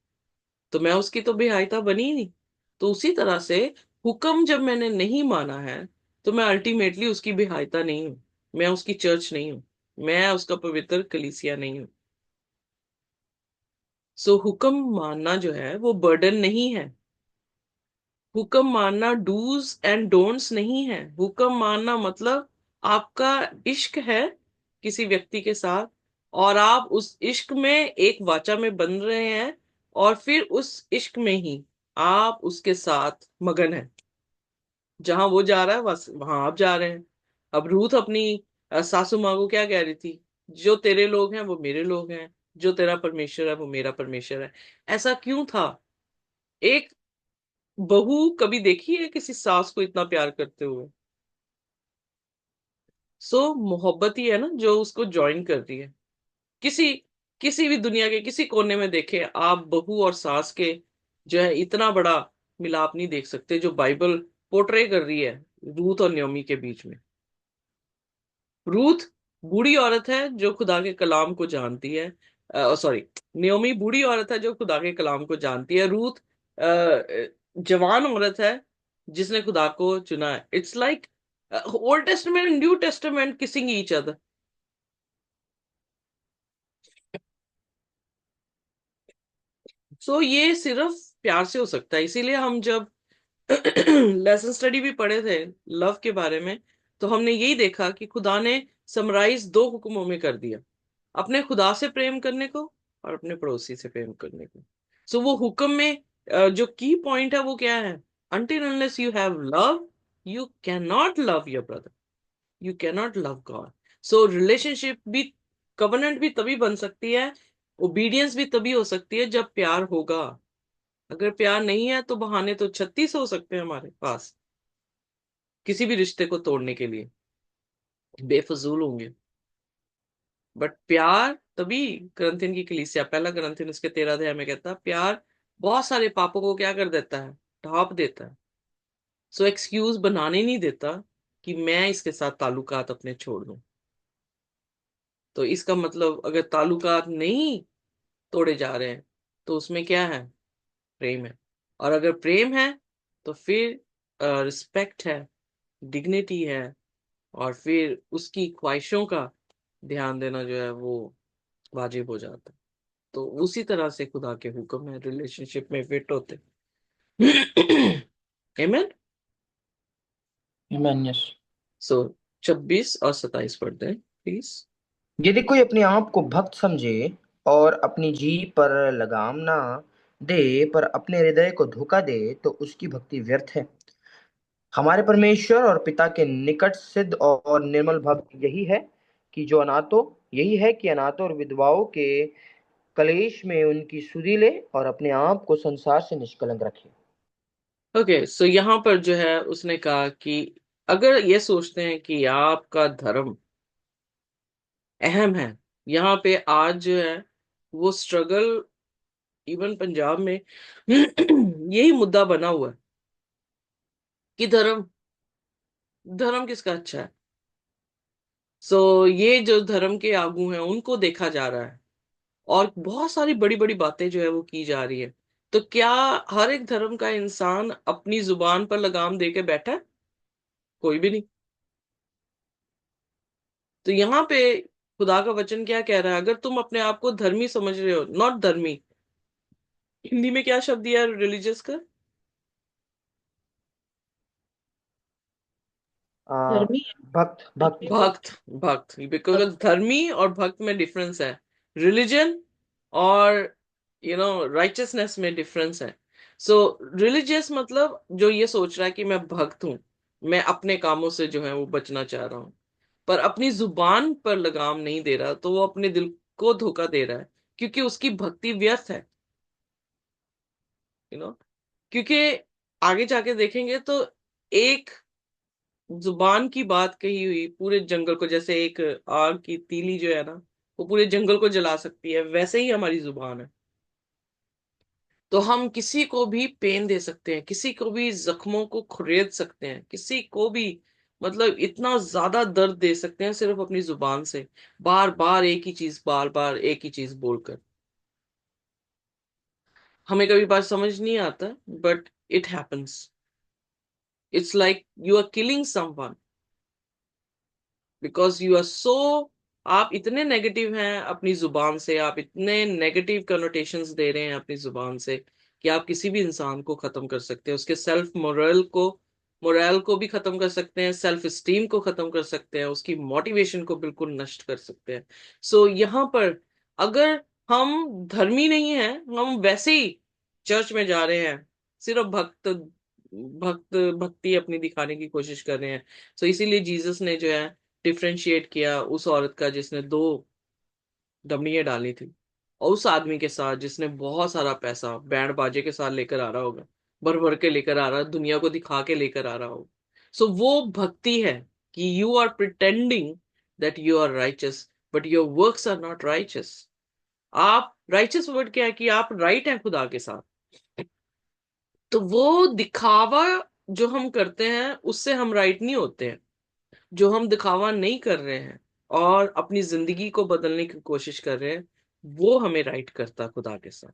तो मैं उसकी तो बेहायता बनी ही नहीं। तो उसी तरह से हुक्म जब मैंने नहीं माना है, तो मैं अल्टीमेटली उसकी बेहायता नहीं हूँ, मैं उसकी चर्च नहीं हूँ, मैं उसका पवित्र कलीसिया नहीं हूँ। सो हुक्म मानना जो है वो बर्डन नहीं है। हुक्म मानना डूज एंड डोंट्स नहीं है। हुक्म मानना मतलब आपका इश्क है किसी व्यक्ति के साथ, और आप उस इश्क में एक वाचा में बन रहे हैं, और फिर उस इश्क में ही आप उसके साथ मगन हैं। जहां वो जा रहा है बस वहां आप जा रहे हैं। अब रूथ अपनी सासू माँ को क्या कह रही थी? जो तेरे लोग हैं वो मेरे लोग हैं, जो तेरा परमेश्वर है वो मेरा परमेश्वर है। ऐसा क्यों था? एक बहू कभी देखी है किसी सास को इतना प्यार करते हुए? सो मोहब्बत ही है ना जो उसको ज्वाइन कर रही है। किसी किसी भी दुनिया के किसी कोने में देखे आप, बहू और सास के जो है इतना बड़ा मिलाप नहीं देख सकते जो बाइबल पोर्ट्रे कर रही है रूथ और नयोमी के बीच में। रूथ बूढ़ी औरत है जो खुदा के कलाम को जानती है। सॉरी, नयोमी बूढ़ी औरत है जो खुदा के कलाम को जानती है। रूथ जवान औरत है जिसने खुदा को चुना है। It's like Old Testament New Testament kissing each other. So ये सिर्फ प्यार से हो सकता है। इसीलिए हम जब लेसन स्टडी भी पढ़े थे लव के बारे में, तो हमने यही देखा कि खुदा ने समराइज 2 हुक्मों में कर दिया, अपने खुदा से प्रेम करने को और अपने पड़ोसी से प्रेम करने को। सो वो हुक्म में जो की पॉइंट है वो क्या है? until unless you have love, you cannot love your brother, you cannot love God. So relationship भी, कवनेंट भी तभी बन सकती है, ओबीडियंस भी तभी हो सकती है जब प्यार होगा। अगर प्यार नहीं है तो बहाने तो 36 हो सकते हैं हमारे पास किसी भी रिश्ते को तोड़ने के लिए, बेफजूल होंगे। बट प्यार तभी, करंथियन की कलीसिया, पहला करंथियन उसके 13 अध्याय में कहता है प्यार बहुत सारे पापों को क्या कर देता है, ढांप देता है। सो एक्सक्यूज बनाने नहीं देता कि मैं इसके साथ ताल्लुकात अपने छोड़ दूं। तो इसका मतलब अगर ताल्लुकात नहीं तोड़े जा रहे हैं तो उसमें क्या है, प्रेम है। और अगर प्रेम है तो फिर रिस्पेक्ट है, डिग्निटी है, और फिर उसकी ख्वाहिशों का ध्यान देना जो है वो वाजिब हो जाता है। तो उसी तरह से खुदा के हुक्म है रिलेशनशिप में फिट होते। आमीन। आमेन। यस। सो 26 और 27 पढ़ते हैं प्लीज। यदि कोई अपने आप को भक्त समझे और अपनी जीभ पर लगाम ना दे पर अपने हृदय को धोखा दे तो उसकी भक्ति व्यर्थ है। हमारे परमेश्वर और पिता के निकट सिद्ध और निर्मल भक्त यही है कि अनाथों और विधवाओं के कलेश में उनकी सुधि ले और अपने आप को संसार से निष्कलंक रखे। ओके, सो यहाँ पर जो है उसने कहा कि अगर ये सोचते हैं कि आपका धर्म अहम है, यहाँ पे आज जो है वो स्ट्रगल इवन पंजाब में यही मुद्दा बना हुआ है कि धर्म, धर्म किसका अच्छा है। सो ये जो धर्म के आगू हैं उनको देखा जा रहा है और बहुत सारी बड़ी बड़ी बातें जो है वो की जा रही है। तो क्या हर एक धर्म का इंसान अपनी जुबान पर लगाम दे के बैठा है? कोई भी नहीं। तो यहाँ पे खुदा का वचन क्या कह रहा है, अगर तुम अपने आप को धर्मी समझ रहे हो, नॉट धर्मी, हिंदी में क्या शब्द दिया है रिलीजियस का? आ, धर्मी। भक्त भक्त। भक्त। भक्त, बिकॉज धर्मी और भक्त में डिफरेंस है। रिलीजन और राइचियसनेस में डिफरेंस है। सो रिलीजियस मतलब जो ये सोच रहा है कि मैं भक्त हूं, मैं अपने कामों से जो है वो बचना चाह रहा हूं, पर अपनी जुबान पर लगाम नहीं दे रहा, तो वो अपने दिल को धोखा दे रहा है, क्योंकि उसकी भक्ति व्यर्थ है। यू नो क्योंकि आगे जाके देखेंगे तो एक जुबान की बात कही हुई पूरे जंगल को, जैसे एक आग की तीली जो है ना वो पूरे जंगल को जला सकती है, वैसे ही हमारी जुबान है। तो हम किसी को भी पेन दे सकते हैं, किसी को भी जख्मों को खुरेद सकते हैं, किसी को भी मतलब इतना ज्यादा दर्द दे सकते हैं सिर्फ अपनी जुबान से, बार बार एक ही चीज, बार बार एक ही चीज बोलकर। हमें कभी बात समझ नहीं आता, but it happens. It's like you are killing someone because you are so, आप इतने नेगेटिव हैं अपनी जुबान से, आप इतने नेगेटिव कनोटेशंस दे रहे हैं अपनी जुबान से कि आप किसी भी इंसान को खत्म कर सकते हैं, उसके सेल्फ मोरल को भी खत्म कर सकते हैं, सेल्फ स्टीम को खत्म कर सकते हैं, उसकी मोटिवेशन को बिल्कुल नष्ट कर सकते हैं। सो यहाँ पर अगर हम धर्मी नहीं हैं, हम वैसे ही चर्च में जा रहे हैं, सिर्फ भक्ति अपनी दिखाने की कोशिश कर रहे हैं। सो इसीलिए जीसस ने जो है डिफ्रेंशिएट किया उस औरत का जिसने 2 दमड़ियां डाली थी, और उस आदमी के साथ जिसने बहुत सारा पैसा बैंड बाजे के साथ लेकर आ रहा होगा, भर भर के लेकर आ रहा, दुनिया को दिखा के लेकर आ रहा होगा। सो वो भक्ति है कि you are pretending that you are righteous but your works are not righteous. आप राइचस वर्ड क्या है कि आप राइट हैं खुदा के साथ। तो वो दिखावा जो हम करते हैं उससे हम राइट नहीं होते हैं। जो हम दिखावा नहीं कर रहे हैं और अपनी जिंदगी को बदलने की कोशिश कर रहे हैं, वो हमें राइट करता है खुदा के साथ।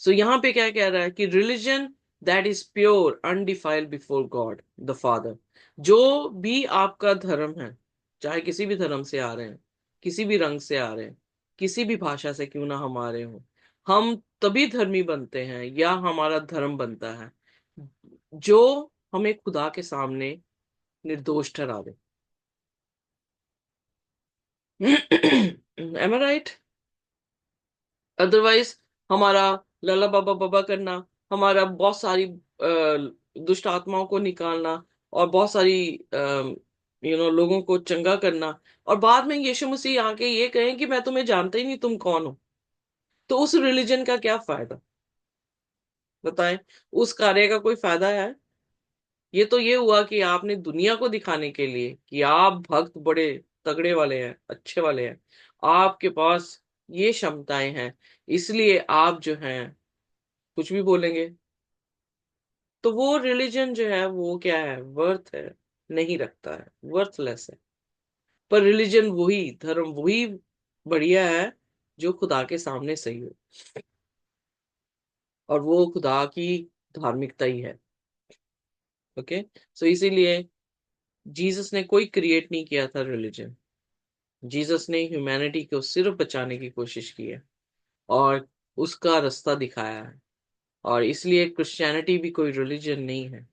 सो यहाँ पे क्या कह रहा है कि religion that is pure undefiled before God the father, जो भी आपका धर्म है, चाहे किसी भी धर्म से आ रहे हैं, किसी भी रंग से आ रहे हैं, किसी भी भाषा से क्यों ना हम आ रहे हो, हम तभी धर्मी बनते हैं या हमारा धर्म बनता है जो हमें खुदा के सामने निर्दोष ठहरा दे। एम आई राइट? अदरवाइज हमारा लला बाबा बाबा करना, हमारा बहुत सारी दुष्ट आत्माओं को निकालना और बहुत सारी लोगों को चंगा करना, और बाद में यीशु मसीह आके ये कहें कि मैं तुम्हें जानता ही नहीं, तुम कौन हो, तो उस रिलीजन का क्या फायदा? बताएं, उस कार्य का कोई फायदा है? ये तो ये हुआ कि आपने दुनिया को दिखाने के लिए कि आप भक्त बड़े तगड़े वाले हैं, अच्छे वाले हैं, आपके पास ये क्षमताएं हैं, इसलिए आप जो हैं कुछ भी बोलेंगे। तो वो रिलीजन जो है वो क्या है, वर्थ है, नहीं रखता है, वर्थलेस है। पर रिलीजन वही, धर्म वही बढ़िया है जो खुदा के सामने सही हो, और वो खुदा की धार्मिकता ही है। ओके, सो इसीलिए जीसस ने कोई क्रिएट नहीं किया था रिलीजन। जीसस ने ह्यूमैनिटी को सिर्फ बचाने की कोशिश की है और उसका रास्ता दिखाया है। और इसलिए क्रिश्चियनिटी भी कोई रिलीजन नहीं है।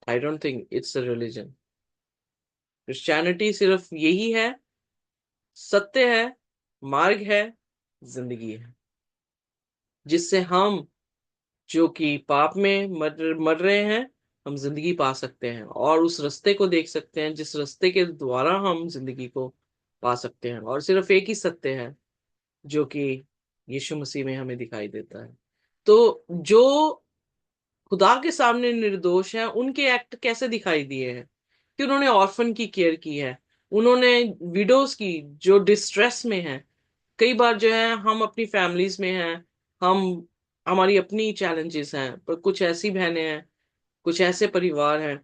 I don't think it's a religion. Christianity सिर्फ यही है, सत्य है, मार्ग है, जिंदगी है, जिससे हम जो कि पाप में मर मर रहे हैं, हम जिंदगी पा सकते हैं और उस रास्ते को देख सकते हैं जिस रास्ते के द्वारा हम जिंदगी को पा सकते हैं। और सिर्फ एक ही सत्य है जो कि यीशु मसीह में हमें दिखाई देता है। तो जो खुदा के सामने निर्दोष हैं, उनके एक्ट कैसे दिखाई दिए हैं? कि उन्होंने ऑर्फन की केयर की है, उन्होंने विडोज की जो डिस्ट्रेस में है। कई बार जो है हम अपनी फैमिलीज में हैं, हम हमारी अपनी चैलेंजेस हैं, पर कुछ ऐसी बहनें हैं, कुछ ऐसे परिवार हैं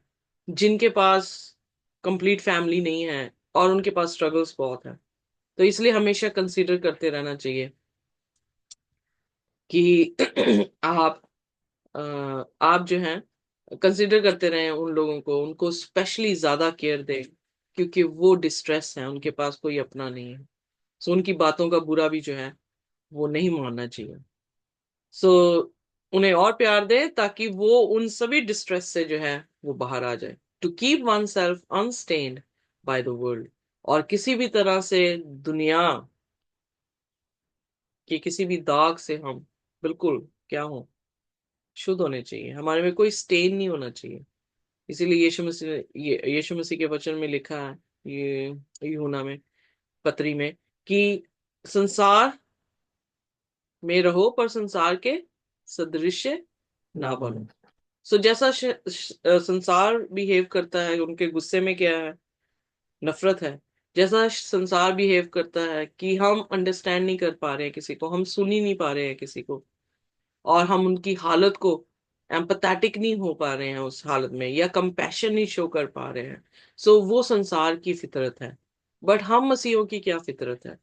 जिनके पास कंप्लीट फैमिली नहीं है और उनके पास स्ट्रगल्स बहुत हैं। तो इसलिए हमेशा कंसीडर करते रहना चाहिए कि अ, आप जो हैं कंसीडर करते रहें उन लोगों को, उनको स्पेशली ज्यादा केयर दें, क्योंकि वो डिस्ट्रेस हैं, उनके पास कोई अपना नहीं है। सो उनकी बातों का बुरा भी जो है वो नहीं मानना चाहिए। सो उन्हें और प्यार दें ताकि वो उन सभी डिस्ट्रेस से जो है वो बाहर आ जाए। To keep oneself unstained by the world, और किसी भी तरह से दुनिया के किसी भी दाग से हम बिल्कुल क्या हो, शुद्ध होने चाहिए, हमारे में कोई स्टेन नहीं होना चाहिए। इसीलिए यीशु मसीह के वचन में लिखा है, ये यूहन्ना में पत्री में, कि संसार में रहो पर संसार के सदृश्य ना बनो। सो जैसा संसार बिहेव करता है, उनके गुस्से में क्या है, नफरत है। जैसा संसार बिहेव करता है कि हम अंडरस्टैंड नहीं कर पा रहे हैं किसी को, हम सुन ही नहीं पा रहे हैं किसी को, और हम उनकी हालत को एम्पैथेटिक नहीं हो पा रहे हैं उस हालत में, या कंपैशन नहीं शो कर पा रहे हैं। सो वो संसार की फितरत है। बट हम मसीहों की क्या फितरत है?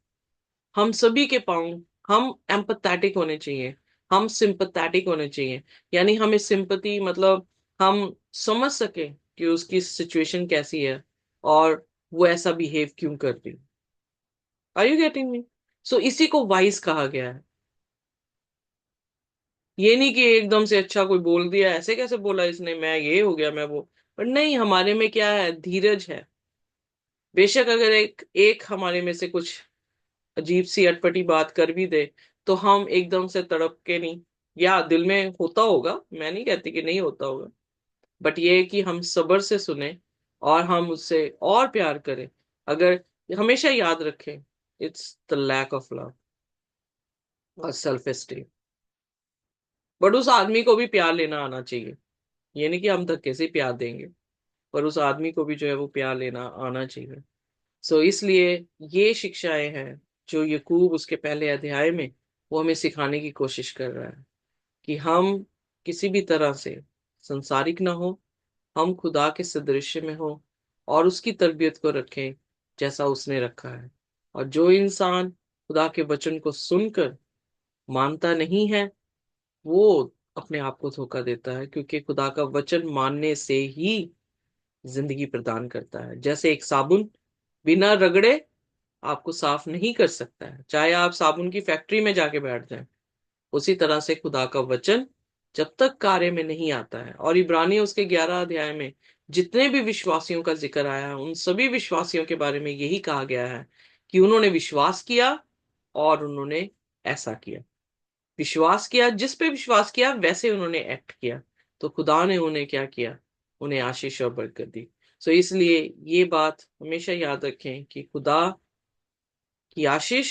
हम सभी के पाँव, हम एम्पैथेटिक होने चाहिए, हम सिंपैथेटिक होने चाहिए। यानी हमें सिंपैथी मतलब हम समझ सके कि उसकी सिचुएशन कैसी है और वो ऐसा बिहेव क्यों कर रही। Are you getting me? So इसी को वाइज कहा गया है। ये नहीं कि एकदम से अच्छा कोई बोल दिया, ऐसे कैसे बोला इसने, मैं ये हो गया मैं वो। पर नहीं, हमारे में क्या है, धीरज है। बेशक अगर एक एक हमारे में से कुछ अजीब सी अटपटी बात कर भी दे, तो हम एकदम से तड़प के नहीं, या दिल में होता होगा, मैं नहीं कहती कि नहीं होता होगा, बट ये है कि हम सब्र से सुने और हम उससे और प्यार करें। अगर हमेशा याद रखें, it's the lack of love और सेल्फ एस्टीम। बट उस आदमी को भी प्यार लेना आना चाहिए। ये नहीं कि हम धक्के से प्यार देंगे, पर उस आदमी को भी जो है वो प्यार लेना आना चाहिए। सो इसलिए ये शिक्षाएं हैं जो यकूब उसके पहले अध्याय में वो हमें सिखाने की कोशिश कर रहा है, कि हम किसी भी तरह से संसारिक ना हो, हम खुदा के सदृश्य में हो और उसकी तरबियत को रखें जैसा उसने रखा है। और जो इंसान खुदा के वचन को सुनकर मानता नहीं है, वो अपने आप को धोखा देता है, क्योंकि खुदा का वचन मानने से ही जिंदगी प्रदान करता है। जैसे एक साबुन बिना रगड़े आपको साफ नहीं कर सकता है, चाहे आप साबुन की फैक्ट्री में जाके बैठ जाएं, उसी तरह से खुदा का वचन जब तक कार्य में नहीं आता है। और इब्रानी उसके 11 अध्याय में जितने भी विश्वासियों का जिक्र आया है, उन सभी विश्वासियों के बारे में यही कहा गया है कि उन्होंने विश्वास किया और उन्होंने ऐसा किया। विश्वास किया, जिस पे विश्वास किया वैसे उन्होंने एक्ट किया, तो खुदा ने उन्हें क्या किया, उन्हें आशीष और बरकत दी। सो इसलिए ये बात हमेशा याद रखें कि खुदा की आशीष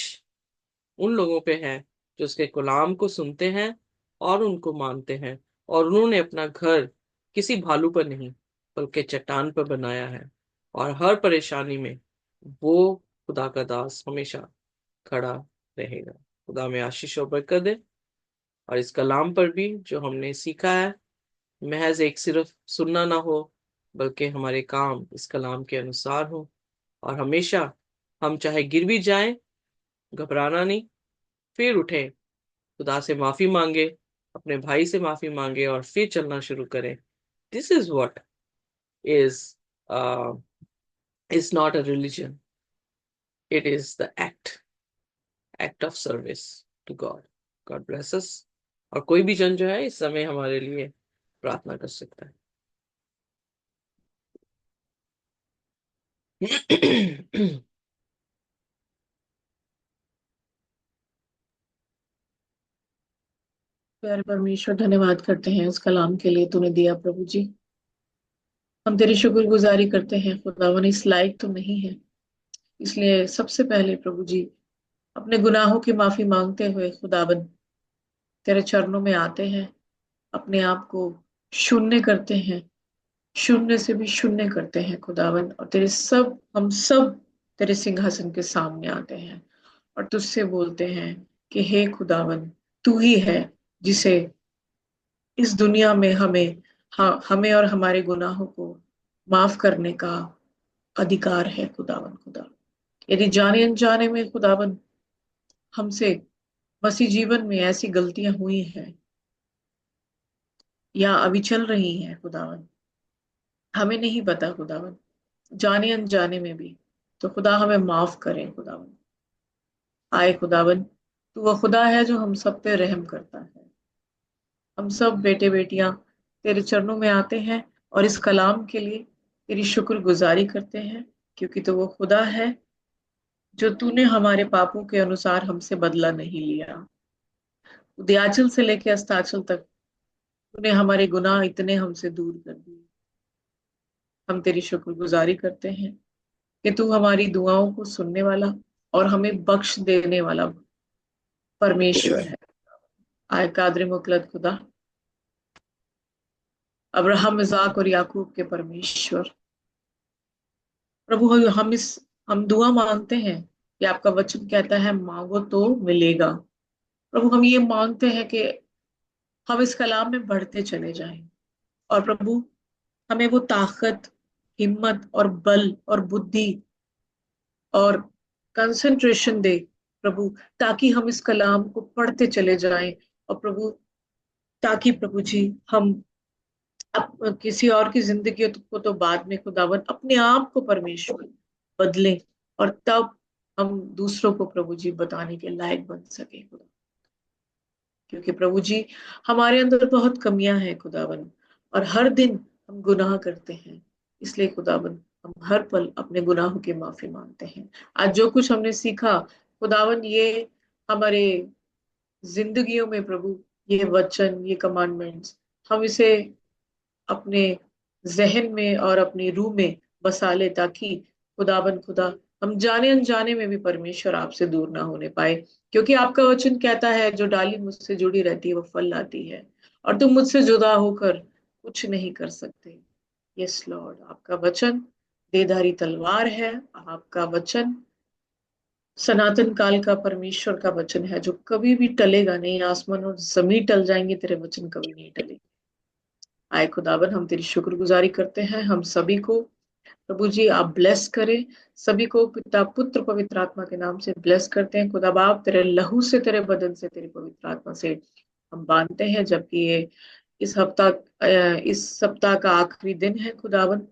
उन लोगों पे है जो उसके कलाम को सुनते हैं और उनको मानते हैं, और उन्होंने अपना घर किसी भालू पर नहीं बल्कि चट्टान पर बनाया है, और हर परेशानी में वो खुदा का दास हमेशा खड़ा रहेगा। खुदा में आशीष और बरकत दे। और इस कलाम पर भी जो हमने सीखा है, महज एक सिर्फ सुनना ना हो, बल्कि हमारे काम इस कलाम के अनुसार हो, और हमेशा हम चाहे गिर भी जाएं, घबराना नहीं, फिर उठें, खुदा से माफी मांगे, अपने भाई से माफी मांगे, और फिर चलना शुरू करें। This is what is is not a religion, it is the act of service to God. God bless us. और कोई भी जन जो है इस समय हमारे लिए प्रार्थना कर सकता है। प्यारे परमेश्वर, धन्यवाद करते हैं उस कलाम के लिए तूने दिया प्रभु जी। हम तेरी शुक्रगुजारी करते हैं खुदावन, इस लायक तो नहीं है, इसलिए सबसे पहले प्रभु जी अपने गुनाहों की माफी मांगते हुए खुदावन तेरे चरणों में आते हैं, अपने आप को शून्य करते हैं, शून्य से भी शून्य करते हैं खुदावन, और हम सब तेरे सिंहासन के सामने आते हैं और तुझसे बोलते हैं कि हे खुदावन, तू ही है जिसे इस दुनिया में हमें और हमारे गुनाहों को माफ करने का अधिकार है खुदावन। खुदा, यदि जाने अनजाने में खुदावन हमसे मसीह जीवन में ऐसी गलतियां हुई हैं या अभी चल रही हैं खुदावन, हमें नहीं पता खुदावन, जाने अनजाने में भी, तो खुदा हमें माफ करें खुदावन। आए खुदावन, तू वो खुदा है जो हम सब पे रहम करता है। हम सब बेटे बेटियां तेरे चरणों में आते हैं और इस कलाम के लिए तेरी शुक्रगुजारी करते हैं, क्योंकि तो वो खुदा है जो तूने हमारे पापों के अनुसार हमसे बदला नहीं लिया। उदयाचल से लेके अस्ताचल तक तूने हमारे गुनाह इतने हमसे दूर कर दिए। हम तेरी शुक्रगुजारी करते हैं कि तू हमारी दुआओं को सुनने वाला और हमें बख्श देने वाला परमेश्वर है। आए कादर मुकलद खुदा, अब्राहम, इज़ाक और याकूब के परमेश्वर, प्रभु हम दुआ मांगते हैं कि आपका वचन कहता है मांगो तो मिलेगा। प्रभु, हम ये मांगते हैं कि हम इस कलाम में बढ़ते चले जाएं, और प्रभु हमें वो ताकत, हिम्मत और बल और बुद्धि और कंसंट्रेशन दे प्रभु, ताकि हम इस कलाम को पढ़ते चले जाएं, और प्रभु ताकि प्रभु जी हम किसी और की जिंदगी को तो बाद में खुदावन, अपने आप को परमेश्वर बदलें, और तब हम दूसरों को प्रभु जी बताने के लायक बन सके खुदा। क्योंकि प्रभु जी हमारे अंदर बहुत कमियां हैं खुदावन, और हर दिन हम गुनाह करते हैं, इसलिए खुदावन हम हर पल अपने गुनाहों की माफी मांगते हैं। आज जो कुछ हमने सीखा खुदावन, ये हमारे जिंदगियों में प्रभु, ये वचन, ये कमांडमेंट्स, हम इसे अपने जहन में और अपनी रूह में बसा ले, ताकि खुदाबंद खुदा हम जाने अनजाने में भी परमेश्वर आपसे दूर ना होने पाए। क्योंकि आपका वचन कहता है जो डाली मुझसे जुड़ी रहती है वो फल लाती है, और तुम मुझसे जुदा होकर कुछ नहीं कर सकते। यस लॉर्ड, आपका वचन देधारी तलवार है। आपका वचन सनातन काल का परमेश्वर का वचन है जो कभी भी टलेगा नहीं। आसमान और जमीन टल जाएंगे, तेरे वचन कभी नहीं टलेंगे। आए खुदावन, हम तेरी शुक्रगुजारी करते हैं। हम सभी को प्रभु जी आप ब्लेस करें, सभी को पिता पुत्र पवित्र आत्मा के नाम से ब्लेस करते हैं। खुदा बाप, तेरे लहू से, तेरे बदन से, तेरी पवित्र आत्मा से हम बांधते हैं, जबकि ये इस सप्ताह का आखिरी दिन है खुदावन,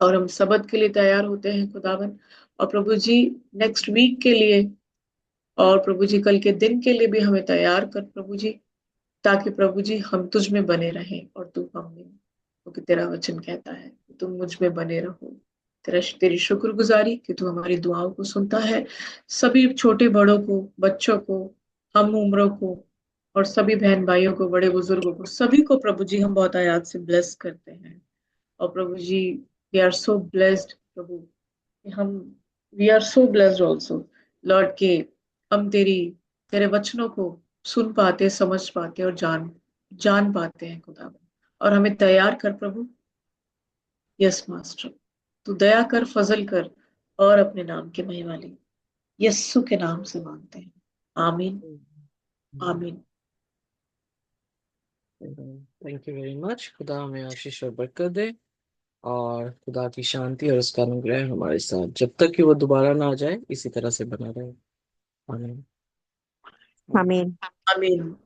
और हम सबद के लिए तैयार होते हैं खुदावन। और प्रभु जी नेक्स्ट वीक के लिए, और प्रभु जी कल के दिन के लिए भी हमें तैयार कर प्रभु जी, ताकि प्रभु जी हम तुझ में बने रहें और तू हम में, क्योंकि तेरा वचन कहता है कि तुम मुझ में बने रहो। तेरी शुक्रगुजारी कि तू हमारी दुआओं को सुनता है। सभी छोटे बड़ों को, बच्चों को, हम उम्रों को, और सभी बहन भाइयों को, बड़े बुजुर्गों को, सभी को प्रभु जी हम बहुत आयात से ब्लेस करते हैं। और प्रभु जी वी आर सो ब्लेस्ड प्रभु, हम we are so blessed also Lord, के हम तेरे वचनों को सुन पाते, समझ पाते और जान जान पाते हैं खुदा। और हमें तैयार कर प्रभु। यस मास्टर, तू दया कर, फजल कर और अपने नाम की महिमा ले। यस्सु के नाम से मांगते हैं। आमीन, आमीन। Thank you very much. खुदा हमें आशीष और बरकत दे, और खुदा की शांति और उसका अनुग्रह हमारे साथ जब तक कि वो दोबारा ना आ जाए इसी तरह से बना रहे। आमीन। आमीन। आमीन।